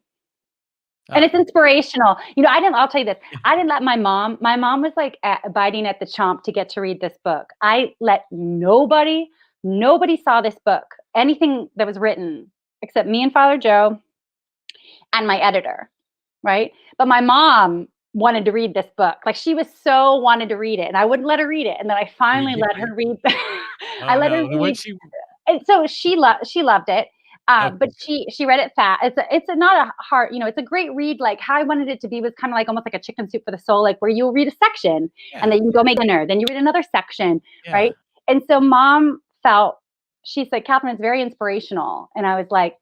And Ah, it's inspirational. I'll tell you this. yeah. I didn't let my mom was like biting at the chomp to get to read this book. I let nobody saw this book, anything that was written except me and Father Joe and my editor, right? But my mom wanted to read this book. Like she was so wanted to read it and I wouldn't let her read it. And then I Were you finally let her dictating? read. I Oh, let her no. What'd read she and so she loved it. Okay, But good. she read it fast. Not a hard, it's a great read. Like how I wanted it to be was kind of like almost like a chicken soup for the soul, like where you'll read a section and Yeah, then you go make dinner, then you read another section, yeah. right? And so mom felt she said, Kathryn is very inspirational. And I was like,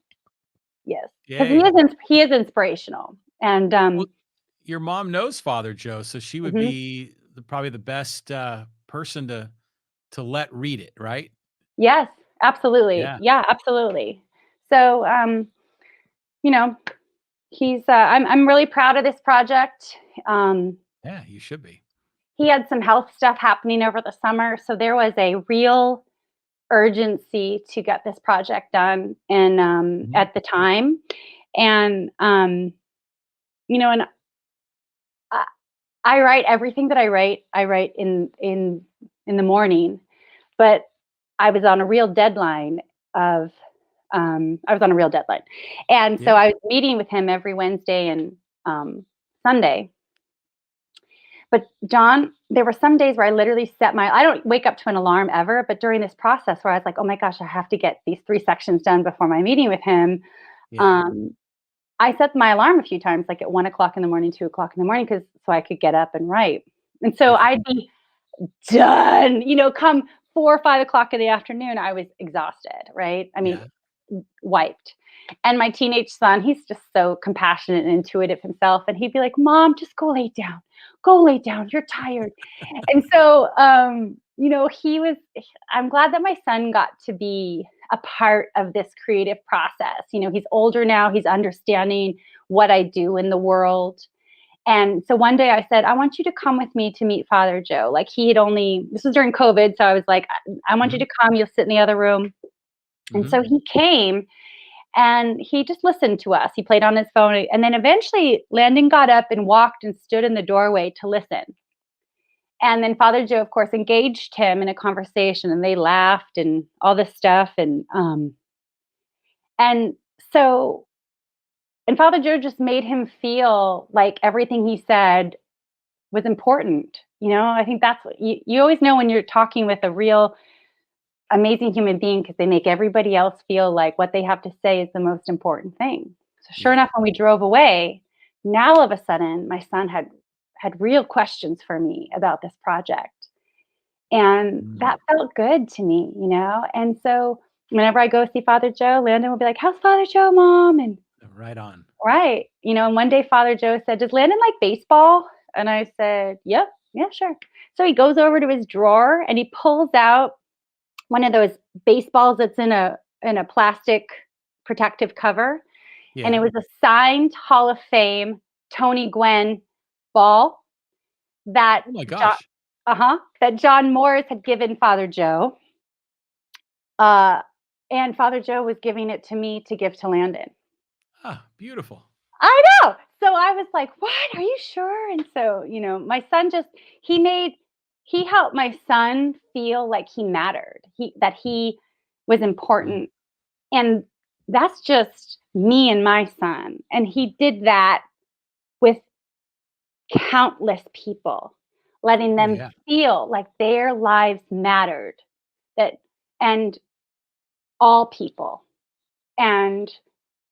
yes, because he Yay. is he is inspirational. And Well, your mom knows Father Joe, so she would mhm. be probably the best, person to let read it, right? Yes, absolutely. Yeah. Yeah, absolutely. So you know, I'm really proud of this project. Um, Yeah, you should be. he had some health stuff happening over the summer, so there was a real urgency to get this project done and Mhm. at the time. And and I, I write everything that I write in the morning, but I was on a real deadline of I was on a real deadline. And Yeah, so I was meeting with him every Wednesday and Sunday. But John, there were some days where I literally I don't wake up to an alarm ever, but during this process where I was like, oh my gosh, I have to get these 3 sections done before my meeting with him. yeah. Um, I set my alarm a few times, like at 1 o'clock in the morning, 2 o'clock in the morning, so I could get up and write. And so Yeah, I'd be done, come 4 or 5 o'clock in the afternoon, I was exhausted, right? I mean, yeah. wiped. And my teenage son, he's just so compassionate and intuitive himself. And he'd be like, Mom, just go lay down. Go lay down. You're tired. And so, I'm glad that my son got to be a part of this creative process. He's older now, he's understanding what I do in the world. And so one day I said, I want you to come with me to meet Father Joe. Like this was during COVID. So I was like, I want you Mhm, to come. You'll sit in the other room. And mhm. so he came and he just listened to us. He played on his phone. And then eventually Landon got up and walked and stood in the doorway to listen. And then Father Joe, of course, engaged him in a conversation and they laughed and all this stuff. And so, and Father Joe just made him feel like everything he said was important. I think that's what you always know when you're talking with a real amazing human being because they make everybody else feel like what they have to say is the most important thing. So sure Yeah. enough, when we drove away, now all of a sudden my son had real questions for me about this project. And Mm. that felt good to me. And so whenever I go see Father Joe, Landon will be like, how's Father Joe, Mom? And Right on. right. And one day Father Joe said, does Landon like baseball? And I said, yep, yeah, sure. So he goes over to his drawer and he pulls out one of those baseballs that's in a plastic protective cover. And it Yeah. was a signed Hall of Fame Tony Gwynn ball that Oh my John, gosh. that John Morris had given Father Joe. Uh, and Father Joe was giving it to me to give to Landon. Ah, beautiful. I know. So I was like, "What? Are you sure?" And so, my son he made he helped my son feel like he mattered. He was Mm. important. And that's just me and my son. And he did that with countless people, letting Oh, them yeah. feel like their lives mattered. That and all people. And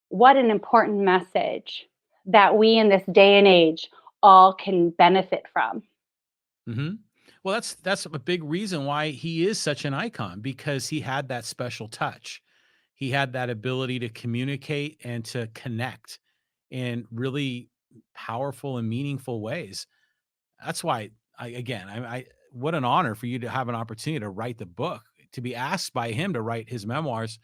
what an important message that we in this day and age all can benefit from. Mhm. Well, that's a big reason why he is such an icon because he had that special touch. He had that ability to communicate and to connect in really powerful and meaningful ways. That's why I what an honor for you to have an opportunity to write the book, to be asked by him to write his memoirs,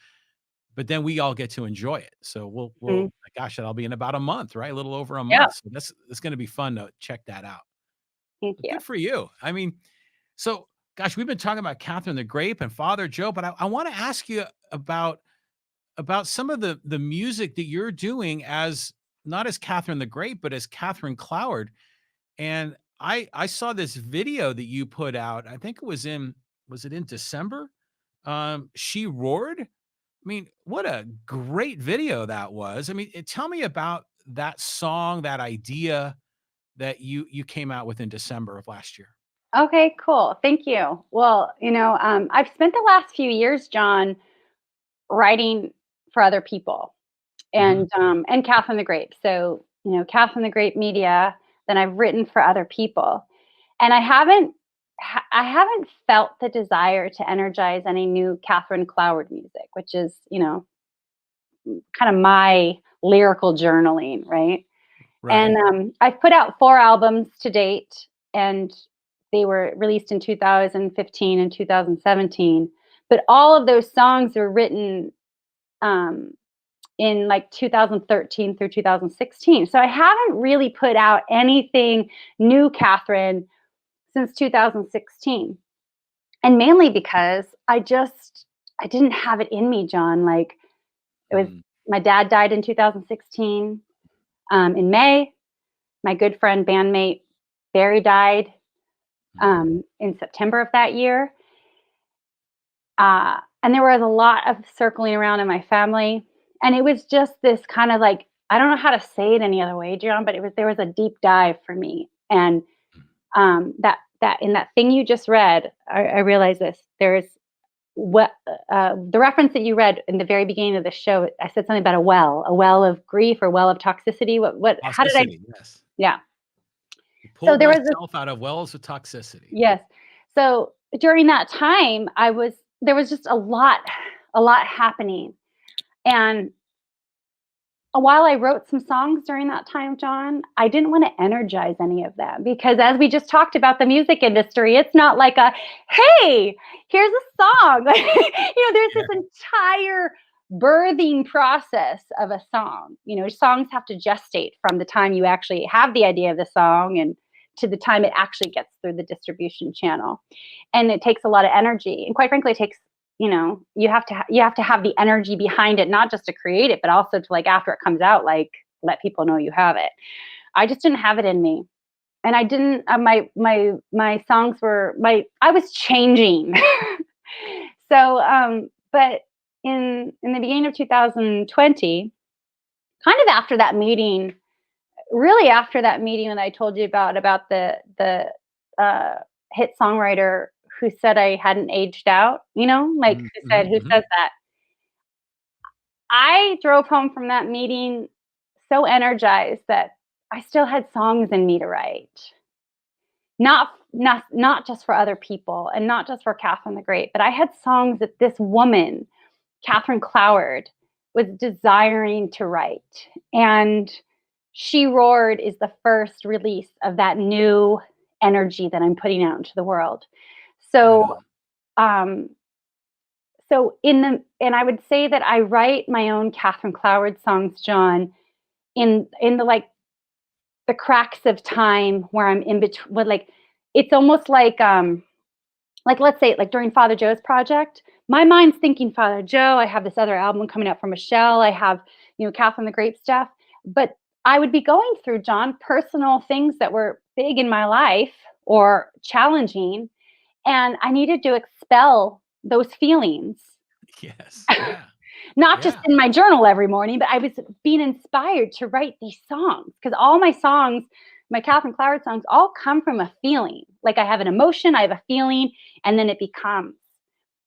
but then we all get to enjoy it. So Mhm. gosh, that'll be in about a month, right? A little over a Yeah, month. So that's going to be fun to check that out. thank But you. good for you. I mean, so gosh, we've been talking about Kathryn the Grape and Father Joe, but I want to ask you about some of the music that you're doing as not as Kathryn the Grape, but as Kathryn Cloward. And I saw this video that you put out. I think it was it in December? She Roared. I mean, what a great video that was. I mean, tell me about that song, that idea that you came out with in December of last year. Okay, cool. Thank you. Well, I've spent the last few years, John, writing for other people, Mhm. and Kathryn the Grape. So, Kathryn the Grape Media, then I've written for other people. And I haven't felt the desire to energize any new Kathryn Cloward music, which is, kind of my lyrical journaling, right? And Right. I've put out 4 albums to date, and they were released in 2015 and 2017. But all of those songs were written um, in like 2013 through 2016. So I haven't really put out anything new, Kathryn, since 2016. And mainly because I didn't have it in me, John. Like, it was Mm, my dad died in 2016 in May. My good friend, bandmate Barry died mm. in September of that year. And there was a lot of circling around in my family. And it was just this kind of like, I don't know how to say it any other way, John, but there was a deep dive for me. And that in that thing you just read, I realized this. There's what the reference that you read in the very beginning of the show. I said something about a well of grief or well of toxicity. How did I? Toxicity, yes. Yeah. You So pulled there was this. myself out of wells of toxicity. Yes. So during that time, there was just a lot happening. And while I wrote some songs during that time, John, I didn't want to energize any of them because, as we just talked about the music industry, it's not like hey, here's a song. There's Yeah. this entire birthing process of a song. Songs have to gestate from the time you actually have the idea of the song and to the time it actually gets through the distribution channel. And it takes a lot of energy. And quite frankly, it takes you have to have the energy behind it, not just to create it, but also to, like, after it comes out, like, let people know you have it. I just didn't have it in me. And I didn't my songs were my I was changing. So but in the beginning of 2020, kind of after that meeting, really after that meeting that I told you about the hit songwriter who said I hadn't aged out, like, Mhm, mhm, who mhm. says that? I drove home from that meeting so energized that I still had songs in me to write. Not just for other people and not just for Kathryn the Great, but I had songs that this woman, Kathryn Cloward, was desiring to write. And She Roared is the first release of that new energy that I'm putting out into the world. Right So, on. um, and I would say that I write my own Kathryn Cloward songs, John, in the like the cracks of time where I'm in between. Like, it's almost like, let's say, like, during Father Joe's project, my mind's thinking Father Joe. I have this other album coming out from Michelle. I have, Kathryn the Grape stuff. But I would be going through, John, personal things that were big in my life or challenging, and I needed to expel those feelings. Yes. Yeah. Not just Yeah. in my journal every morning, but I was being inspired to write these songs because all my songs, my Kathryn Cloward songs, all come from a feeling. Like, I have an emotion, I have a feeling, and then it becomes.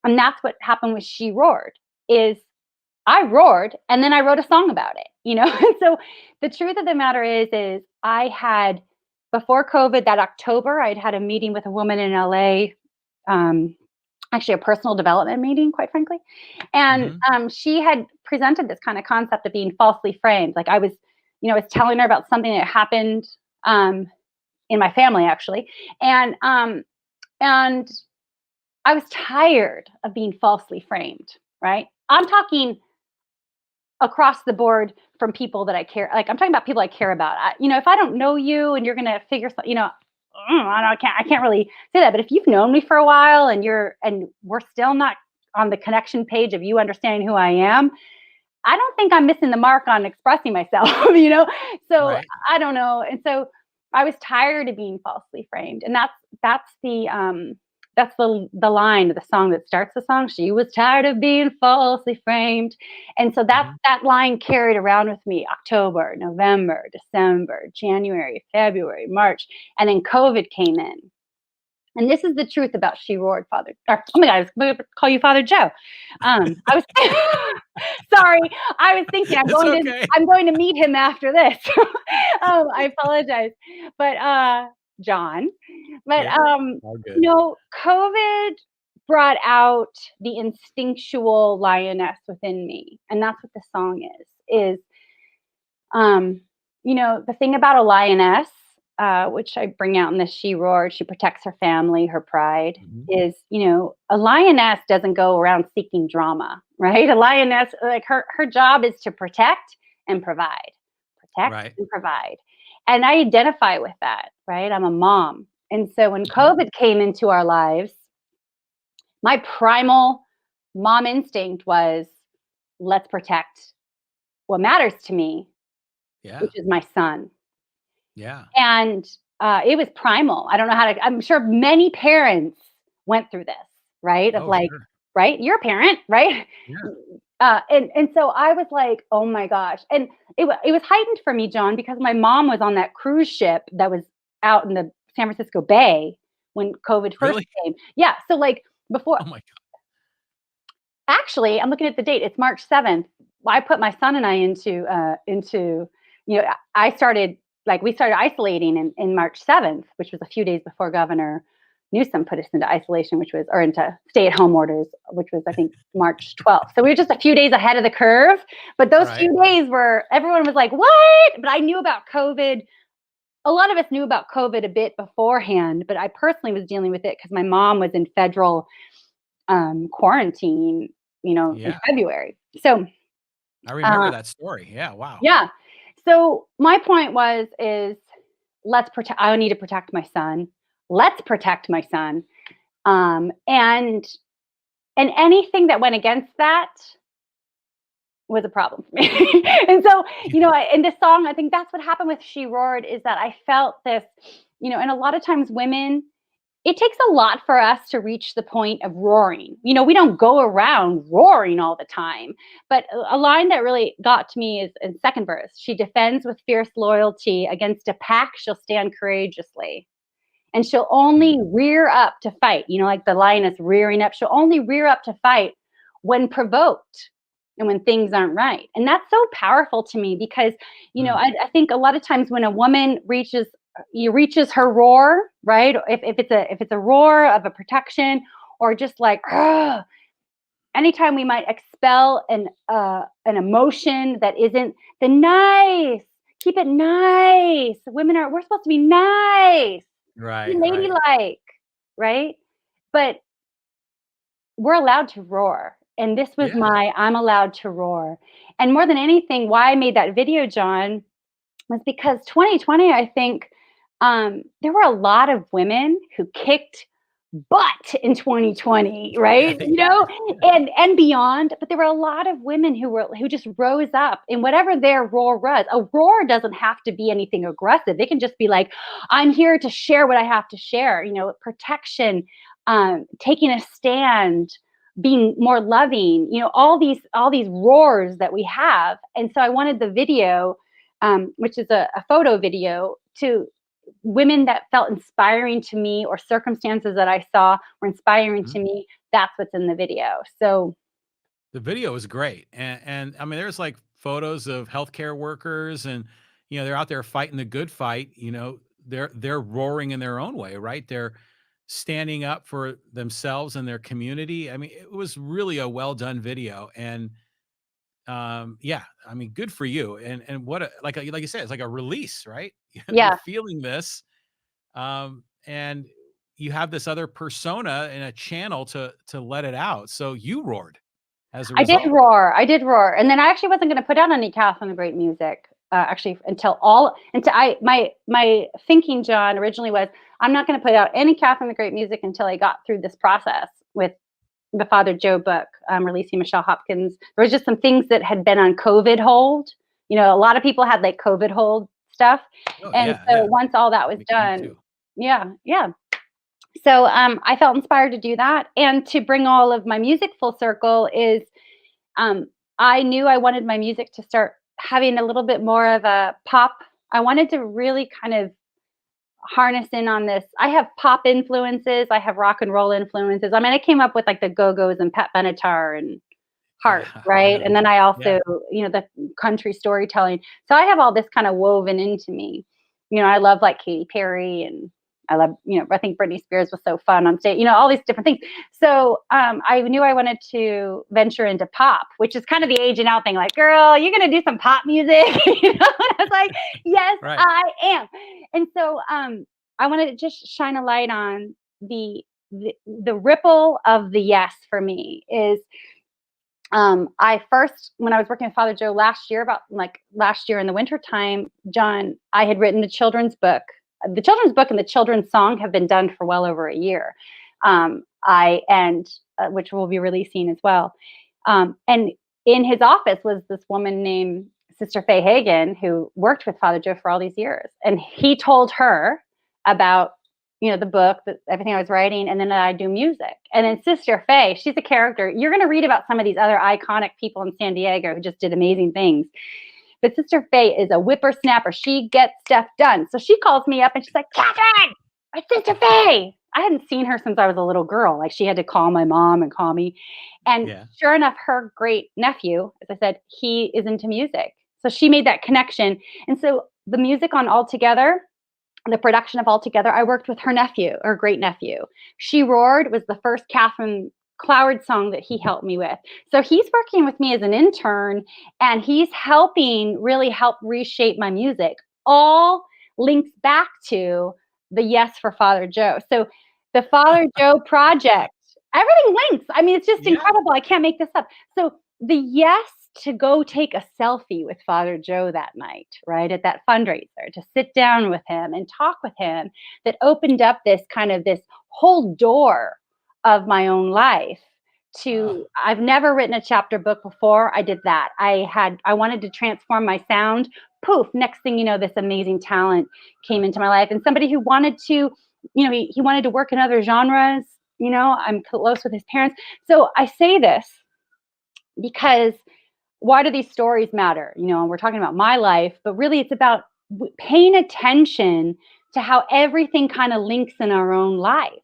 And that's what happened with She Roared. Is I roared and then I wrote a song about it. So the truth of the matter is I had, before COVID, that October, I'd had a meeting with a woman in LA, um, actually a personal development meeting, quite frankly. And Mhm. she had presented this kind of concept of being falsely framed. Like, I was telling her about something that happened um, in my family, actually. And I was tired of being falsely framed, right? I'm talking across the board from people that I care. Like, I'm talking about people I care about. If I don't know you and you're going to figure something, I can't really say that. But if you've known me for a while and we're still not on the connection page of you understanding who I am, I don't think I'm missing the mark on expressing myself, you know? So Right. I don't know. And so I was tired of being falsely framed. And that's the line of the song that starts the song. She was tired of being falsely framed. And so Mhm. that line carried around with me October, November, December, January, February, March, and then COVID came in. And this is the truth about She Roared, Father. Or, oh my God, I was going to call you Father Joe. I was sorry. I was thinking It's okay. I'm going to meet him after this. I apologize, but John. But Yeah. All good. COVID brought out the instinctual lioness within me, and that's what the song is. Um, the thing about a lioness, which I bring out in this She Roared, she protects her family, her pride, Mhm. is, a lioness doesn't go around seeking drama, right? A lioness, like her job is to protect and provide, protect Right. and provide. And I identify with that, right? I'm a mom. And so when Mhm. COVID came into our lives, my primal mom instinct was let's protect what matters to me, Yeah. which is my son. Yeah. And, it was primal. I don't know how to I'm sure many parents went through this, right? Of Oh, like, sure. right? You're a parent, right? Yeah. And so I was like, "Oh my gosh." And it was heightened for me, John, because my mom was on that cruise ship that was out in the San Francisco Bay when COVID first Really? came. Yeah, so, like, before Oh my god. actually, I'm looking at the date, it's March 7th. I put my son and I I started we started isolating in March 7th, which was a few days before Governor Newsom put us into isolation, or into stay-at-home orders, which was, I think, March 12th. So we were just a few days ahead of the curve, but those Right. few days were everyone was like, "What?" But I knew about COVID. A lot of us knew about COVID a bit beforehand, but I personally was dealing with it because my mom was in federal quarantine, in Yeah. February. So, I remember uh, that story. Yeah, wow. yeah. So my point is let's protect. I need to protect my son. Let's protect my son. And anything that went against that was a problem for me. And so, in this song, I think that's what happened with She Roared is that I felt this, and a lot of times women it takes a lot for us to reach the point of roaring. We don't go around roaring all the time. But a line that really got to me is in second verse. She defends with fierce loyalty against a pack. She'll stand courageously. And she'll Mm. only rear up to fight, like the lioness rearing up. She'll only rear up to fight when provoked and when things aren't right. And that's so powerful to me because, Mm. I think a lot of times when a woman reaches her roar, right? If it's a roar of a protection or just like, "Ugh," anytime we might expel an emotion that isn't the nice, keep it nice. We're supposed to be nice, be Right, right. ladylike, right? But we're allowed to roar. And this was Yeah. I'm allowed to roar. And more than anything, why I made that video, John, was because 2020, I think, there were a lot of women who kicked butt in 2020, Yeah, right? they did. Yeah. And beyond. But there were a lot of women who just rose up in whatever their roar was. A roar doesn't have to be anything aggressive. It can just be like, I'm here to share what I have to share. Protection, taking a stand, being more loving. All these roars that we have. And so I wanted the video, which is a photo video, to women that felt inspiring to me or circumstances that I saw were inspiring Mhm. to me. That's what's in the video. So The video was great, and I mean, there's, like, photos of healthcare workers and, they're out there fighting the good fight, they're roaring in their own way, right? They're standing up for themselves and their community. I mean, it was really a well done video, and, yeah, I mean, good for you, and what a like you said, it's like a release, right? You're yeah, feeling this, and you have this other persona and a channel to let it out, so you roared as a I did result. roar. I did roar. And then I actually wasn't going to put out any Kathryn the Great music. Actually, until my thinking, John, originally was I'm not going to put out any Kathryn the Great music until I got through this process with the Father Joe book, releasing Michelle Hopkins, there was just some things that had been on COVID hold. You know, a lot of people had like COVID hold stuff. Oh, And yeah, so yeah. once all that was Me done, too. yeah, yeah. So I felt inspired to do that. And to bring all of my music full circle is um, I knew I wanted my music to start having a little bit more of a pop. I wanted to really kind of harness in on this. I have pop influences. I have rock and roll influences. I mean, I came up with like the Go-Go's and Pat Benatar and Heart, Yeah, right? yeah, And then I yeah. also, the country storytelling. So I have all this kind of woven into me. I love like Katy Perry, and I love, I think Britney Spears was so fun on stage, all these different things. So I knew I wanted to venture into pop, which is kind of the aging out thing. Like, girl, you're going to do some pop music. And I was like, yes, Right. I am. And so I wanted to just shine a light on the ripple of the yes for me is I first, when I was working with Father Joe last year, about like last year in the winter time, John, I had written the children's book. The children's book and the children's song have been done for well over a year. Which we'll be releasing as well. And in his office was this woman named Sister Faye Hagen, who worked with Father Joe for all these years. And he told her about the book, that everything I was writing, and then I do music. And then Sister Faye, she's a character. You're going to read about some of these other iconic people in San Diego who just did amazing things. But Sister Faye is a whippersnapper. She gets stuff done. So she calls me up and she's like, Kathryn, it's Sister Faye. I hadn't seen her since I was a little girl. Like, she had to call my mom and call me. And Yeah. sure enough, her great nephew, as I said, he is into music. So she made that connection. And so the music on All Together, the production of All Together, I worked with her nephew, her great nephew. She Roared was the first Kathryn Cloward song that he helped me with. So he's working with me as an intern, and he's really help reshape my music. All links back to the Yes for Father Joe. So the Father Joe project, everything links. I mean, it's just Yeah. incredible. I can't make this up. So the yes to go take a selfie with Father Joe that night, right, at that fundraiser, to sit down with him and talk with him, that opened up this whole door of my own life. Oh, I've never written a chapter book before. I did that. I wanted to transform my sound. Poof, next thing you know, this amazing talent came into my life, and somebody who wanted to, he wanted to work in other genres. I'm close with his parents. So I say this because why do these stories matter? And we're talking about my life, but really it's about paying attention to how everything kind of links in our own lives,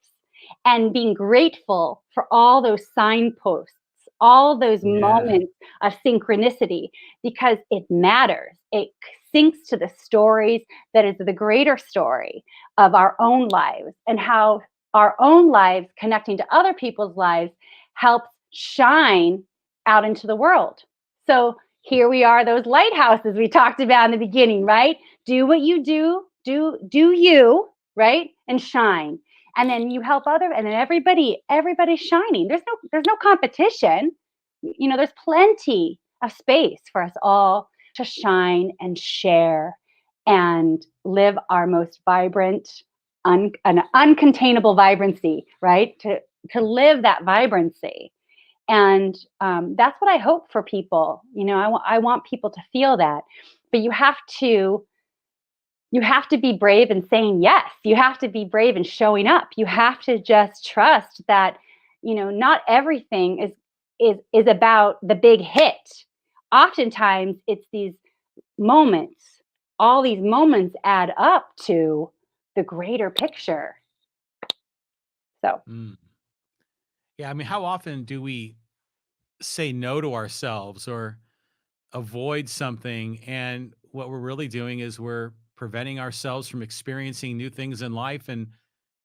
and being grateful for all those signposts, all those yeah. moments of synchronicity, because it matters. It syncs to the stories that is the greater story of our own lives, and how our own lives connecting to other people's lives helps shine out into the world. So here we are, those lighthouses we talked about in the beginning, right? Do what you do you, right? And shine. And then you help and then everybody's shining. There's no competition. There's plenty of space for us all to shine and share and live our most vibrant, an uncontainable vibrancy, right? To live that vibrancy. And that's what I hope for people. I want people to feel that, but you have to be brave in saying yes. You have to be brave in showing up. You have to just trust that, not everything is about the big hit. Oftentimes it's these moments. All these moments add up to the greater picture. So Mm. Yeah, I mean, how often do we say no to ourselves or avoid something, and what we're really doing is we're preventing ourselves from experiencing new things in life and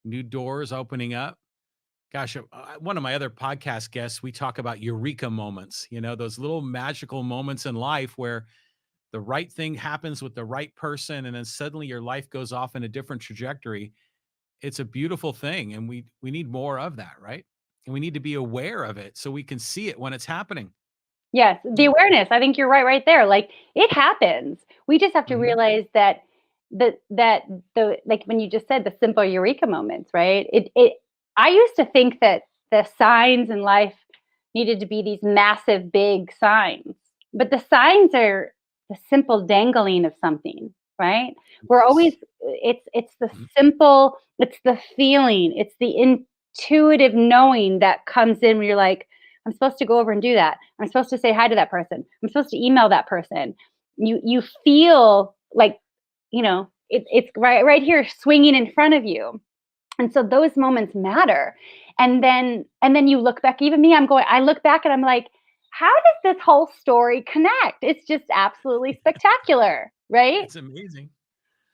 new doors opening up? Gosh, one of my other podcast guests, we talk about eureka moments, those little magical moments in life where the right thing happens with the right person, and then suddenly your life goes off in a different trajectory. It's a beautiful thing, and we need more of that, right? And we need to be aware of it so we can see it when it's happening. yes, the awareness. I think you're right there. Like, it happens. We just have to Mhm. realize that the like when you just said the simple eureka moments, right? It I used to think that the signs in life needed to be these massive, big signs. But the signs are the simple dangling of something, right? We're always, Yes. it's the Mhm. simple, it's the feeling, it's the intuitive knowing that comes in when you're like, I'm supposed to go over and do that. I'm supposed to say hi to that person. I'm supposed to email that person. You feel like, it's right here swinging in front of you. And so those moments matter. And then you look back, even me, I look back and I'm like, how does this whole story connect? It's just absolutely spectacular, right? It's amazing.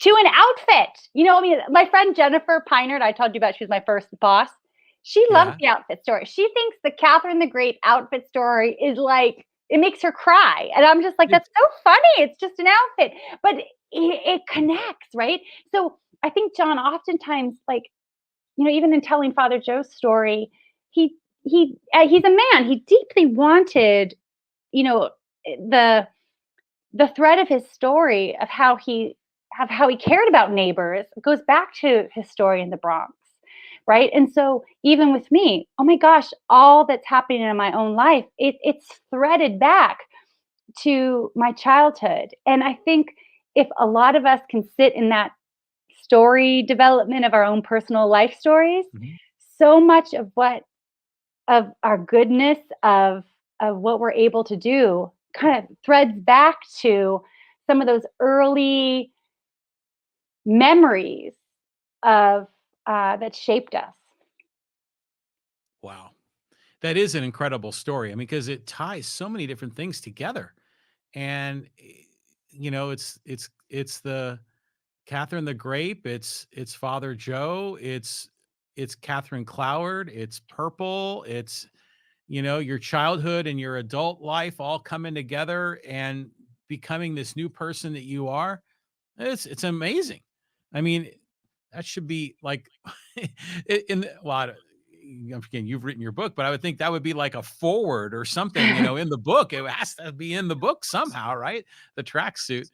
To an outfit. I mean, my friend Jennifer Pinard, I told you about, she was my first boss. She loves Yeah. the outfit story. She thinks the Kathryn the Grape outfit story is like, it makes her cry. And I'm just like, It that's so funny. It's just an outfit. But it connects, right? So I think, John, oftentimes, like, even in telling Father Joe's story, he he's a man. He deeply wanted, you know, the thread of his story of how he cared about neighbors goes back to his story in the Bronx, right? And so even with me, oh my gosh, all that's happening in my own life, it's threaded back to my childhood. And I think if a lot of us can sit in that story development of our own personal life stories, Mhm. so much of our goodness of what we're able to do kind of threads back to some of those early memories of that shaped us. Wow. That is an incredible story. I mean, because it ties so many different things together. And it's the Kathryn the Grape, it's Father Joe, it's Kathryn Cloward, it's Purple, it's your childhood and your adult life all coming together and becoming this new person that you are. It's amazing. I mean, that should be like well, I'm forgetting you've written your book, but I would think that would be like a forward or something, in the book. It has to be in the book somehow, right? The tracksuit.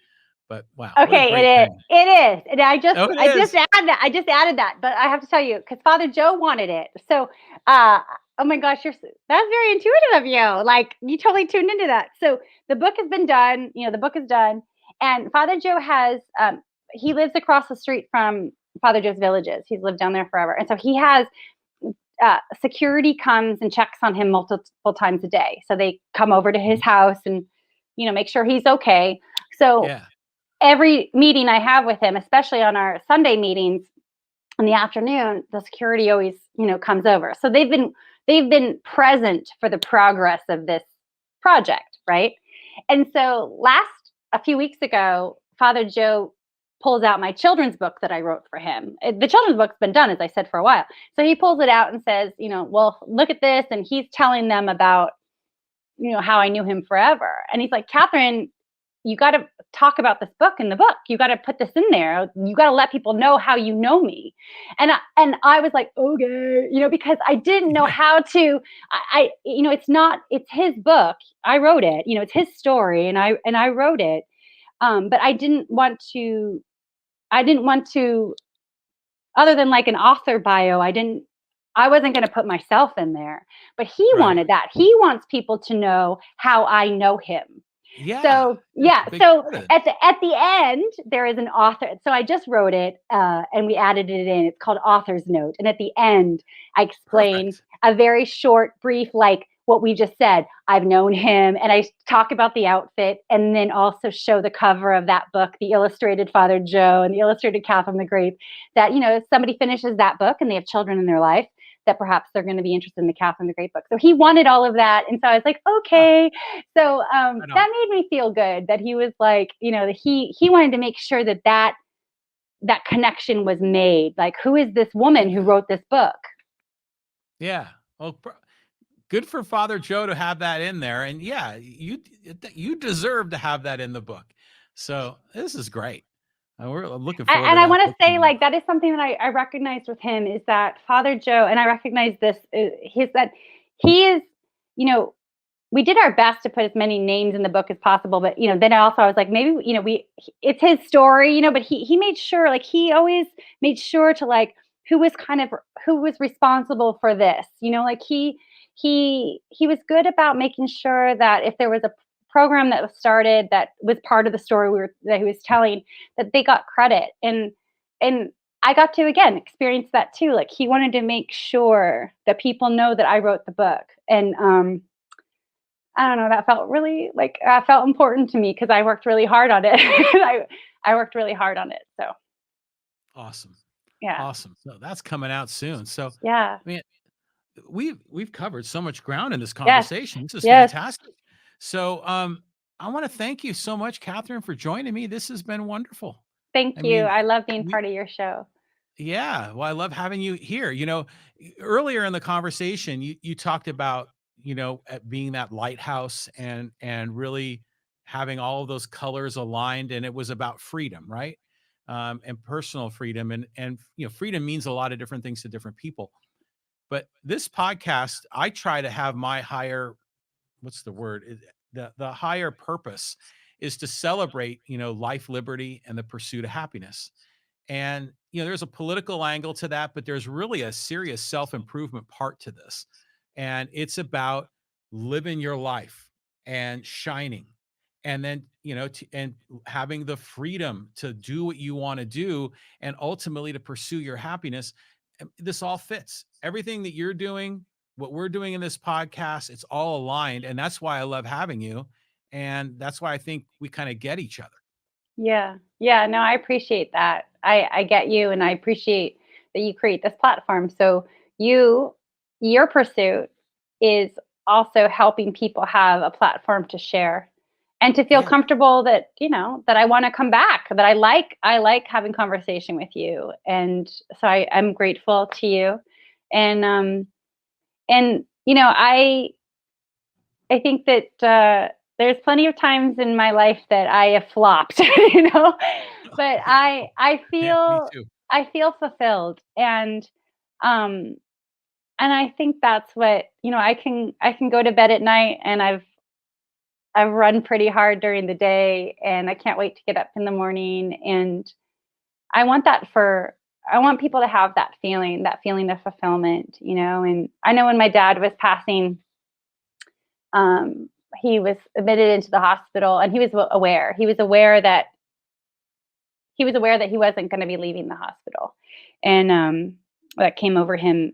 But wow, what a Okay, great it is. thing. It is. And I just Oh, it I just is. added that. I just added that. But I have to tell you, because Father Joe wanted it. So uh oh my gosh, that's very intuitive of you. Like, you totally tuned into that. So the book has been done, the book is done. And Father Joe has he lives across the street from Father Joe's villages. He's lived down there forever. And so he has security comes and checks on him multiple times a day. So they come over to his Mhm. house and make sure he's okay. So Yeah. every meeting I have with him, especially on our Sunday meetings in the afternoon, the security always, comes over. So they've been present for the progress of this project, right? And so a few weeks ago, Father Joe pulls out my children's book that I wrote for him. The children's book's been done, as I said, for a while. So he pulls it out and says, well, look at this. And he's telling them about, how I knew him forever. And he's like, Kathryn, you got to talk about this book in the book. You got to put this in there. You got to let people know how you know me. And I was like, okay, because I didn't know Yeah. how to. It's his book. I wrote it. It's his story, and I wrote it. But I didn't want to. I didn't want to, other than like an author bio. I wasn't going to put myself in there. But he Right. wanted that. He wants people to know how I know him. Yeah. So That's yeah, a big so part of it. at the end there is an author. So I just wrote it, and we added it in. It's called Author's Note, and at the end I explain Perfect. a very short, brief, like what we just said. I've known him, and I talk about the outfit, and then also show the cover of that book, the illustrated Father Joe and the illustrated Kathryn the Grape. That if somebody finishes that book and they have children in their life, that perhaps they're going to be interested in the Kathryn the Grape book. So he wanted all of that, and so I was like, Ah, okay. So right on. that made me feel good that he was like, that he wanted to make sure that connection was made. Like, who is this woman who Yeah. wrote this book? Yeah. Well, good for Father Joe to have that in there. And yeah, you deserve to have that in the book. So this is great. We're looking forward to And I that want to book say, coming out. like, that is something that I recognized with him, is that Father Joe, and I recognize this, his that he is, you know, we did our best to put as many names in the book as possible, but then also I was like, maybe it's his story, but he made sure, like, he always made sure to, like, who was kind of who was responsible for this. Like he was good about making sure that if there was a program that was started that was part of the story that he was telling, that they got credit. And I got to again experience that too. Like he wanted to make sure that people know that I wrote the book. And I don't know, that felt really like felt important to me because I worked really hard on it. I worked really hard on it. So Awesome. yeah. Awesome. So that's coming out soon. So, Yeah. I mean, we've covered so much ground in this Yes. conversation. This is Yes. fantastic. So, I want to thank you so much, Kathryn, for joining me. This has been wonderful. Thank I you. mean, I love being we part of your show. yeah, well, I love having you here. Earlier in the conversation, you talked about, being that lighthouse and really having all of those colors aligned, and it was about freedom, right? And personal freedom, and freedom means a lot of different things to different people. But this podcast, I try to have my higher, what's the word? The higher purpose is to celebrate, life, liberty, and the pursuit of happiness. And, there's a political angle to that, but there's really a serious self-improvement part to this. And it's about living your life and shining. And then, and having the freedom to do what you want to do and ultimately to pursue your happiness. This all fits. Everything that you're doing, what we're doing in this podcast, it's all aligned. And that's why I love having you. And that's why I think we kind of get each other. Yeah. Yeah. No, I appreciate that. I get you, and I appreciate that you create this platform. So you, your pursuit is also helping people have a platform to share and to feel Yeah. comfortable that, that I want to come back, that I like having conversation with you. And so I'm grateful to you. And, I think that there's plenty of times in my life that I have flopped, but Yeah. I Yeah. Me feel too. I feel fulfilled, um and I think that's what I can go to bed at night, and I've run pretty hard during the day, and I can't wait to get up in the morning, and I want that for I want people to have that feeling of fulfillment, and I know when my dad was passing, um, he was admitted into the hospital, and he was aware. He was aware that he wasn't going to be leaving the hospital, and that came over him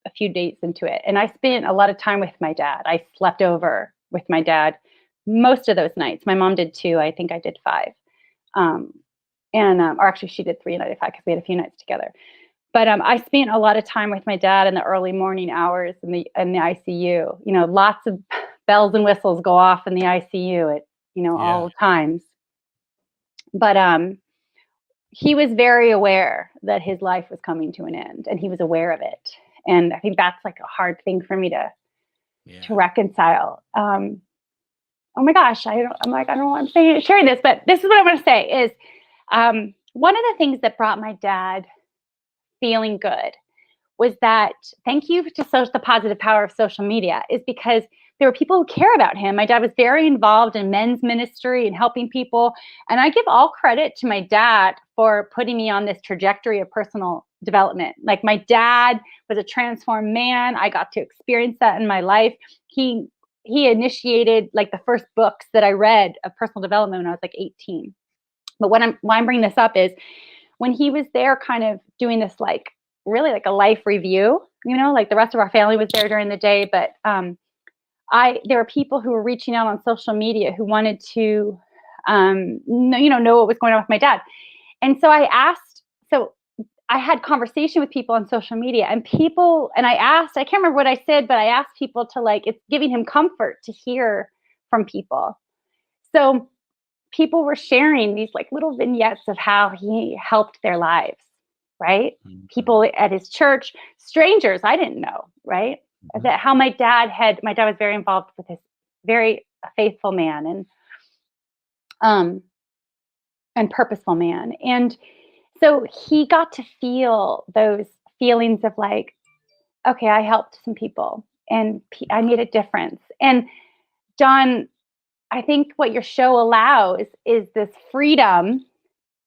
a few days into it. And I spent a lot of time with my dad. I slept over with my dad most of those nights. My mom did too. I think I did 5, um, and or actually she did 3 and I did 5 because we had a few nights together. But I spent a lot of time with my dad in the early morning hours in the ICU. Lots of bells and whistles go off in the ICU at Yeah. all times. But he was very aware that his life was coming to an end, and he was aware of it. And I think that's like a hard thing for me to Yeah. reconcile. Oh my gosh, I don't know what I'm saying, sharing this, but this is what I want to say is one of the things that brought my dad feeling good was that thank you to the positive power of social media is because there were people who care about him. My dad was very involved in men's ministry and helping people. And I give all credit to my dad for putting me on this trajectory of personal development. Like my dad was a transformed man. I got to experience that in my life. He initiated like the first books that I read of personal development when I was like 18. But why I'm bringing this up is when he was there kind of doing this like really like a life review, like the rest of our family was there during the day, but there were people who were reaching out on social media who wanted to know what was going on with my dad. And so I had conversation with people on social media, and I can't remember what I said, but I asked people to it's giving him comfort to hear from people. So people were sharing these like little vignettes of how he helped their lives, right? Mhm. People at his church, strangers I didn't know, right? Mhm. That how my dad was very involved with his very faithful man and purposeful man. And so he got to feel those feelings of like, okay, I helped some people and I made a difference. And John, I think what your show allows is this freedom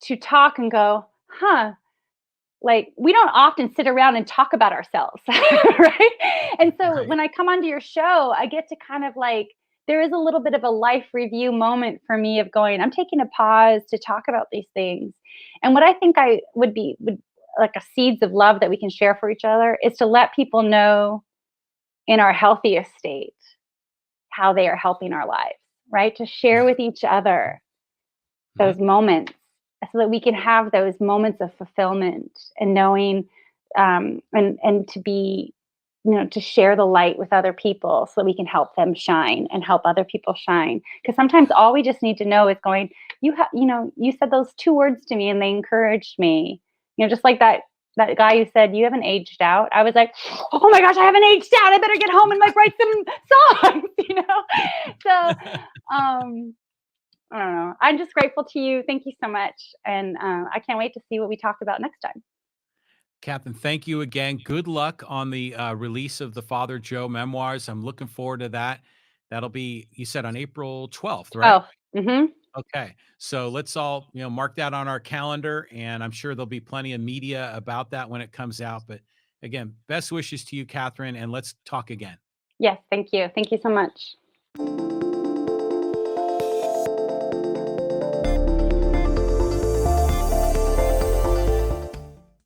to talk and go, huh, like we don't often sit around and talk about ourselves, right? And so Right. when I come onto your show, I get to kind of like, there is a little bit of a life review moment for me of going, I'm taking a pause to talk about these things. And what I think I would like a seeds of love that we can share for each other is to let people know in our healthiest state how they are helping our lives, right? To share Yeah. with each other Mhm. those moments so that we can have those moments of fulfillment and knowing, and to be, to share the light with other people so that we can help them shine and help other people shine. Because sometimes all we just need to know is going, you said those two words to me and they encouraged me. Just like that guy who said, you haven't aged out. I was like, oh my gosh, I haven't aged out. I better get home and like write some songs. So um I don't know. I'm just grateful to you. Thank you so much. And I can't wait to see what we talk about next time. Kathryn, thank you again. Good luck on the release of the Father Joe memoirs. I'm looking forward to that. That'll be, you said, on April 12th, right? Oh, mm-hmm. Okay. So let's all, mark that on our calendar, and I'm sure there'll be plenty of media about that when it comes out. But again, best wishes to you, Kathryn, and let's talk again. Yes, thank you. Thank you so much.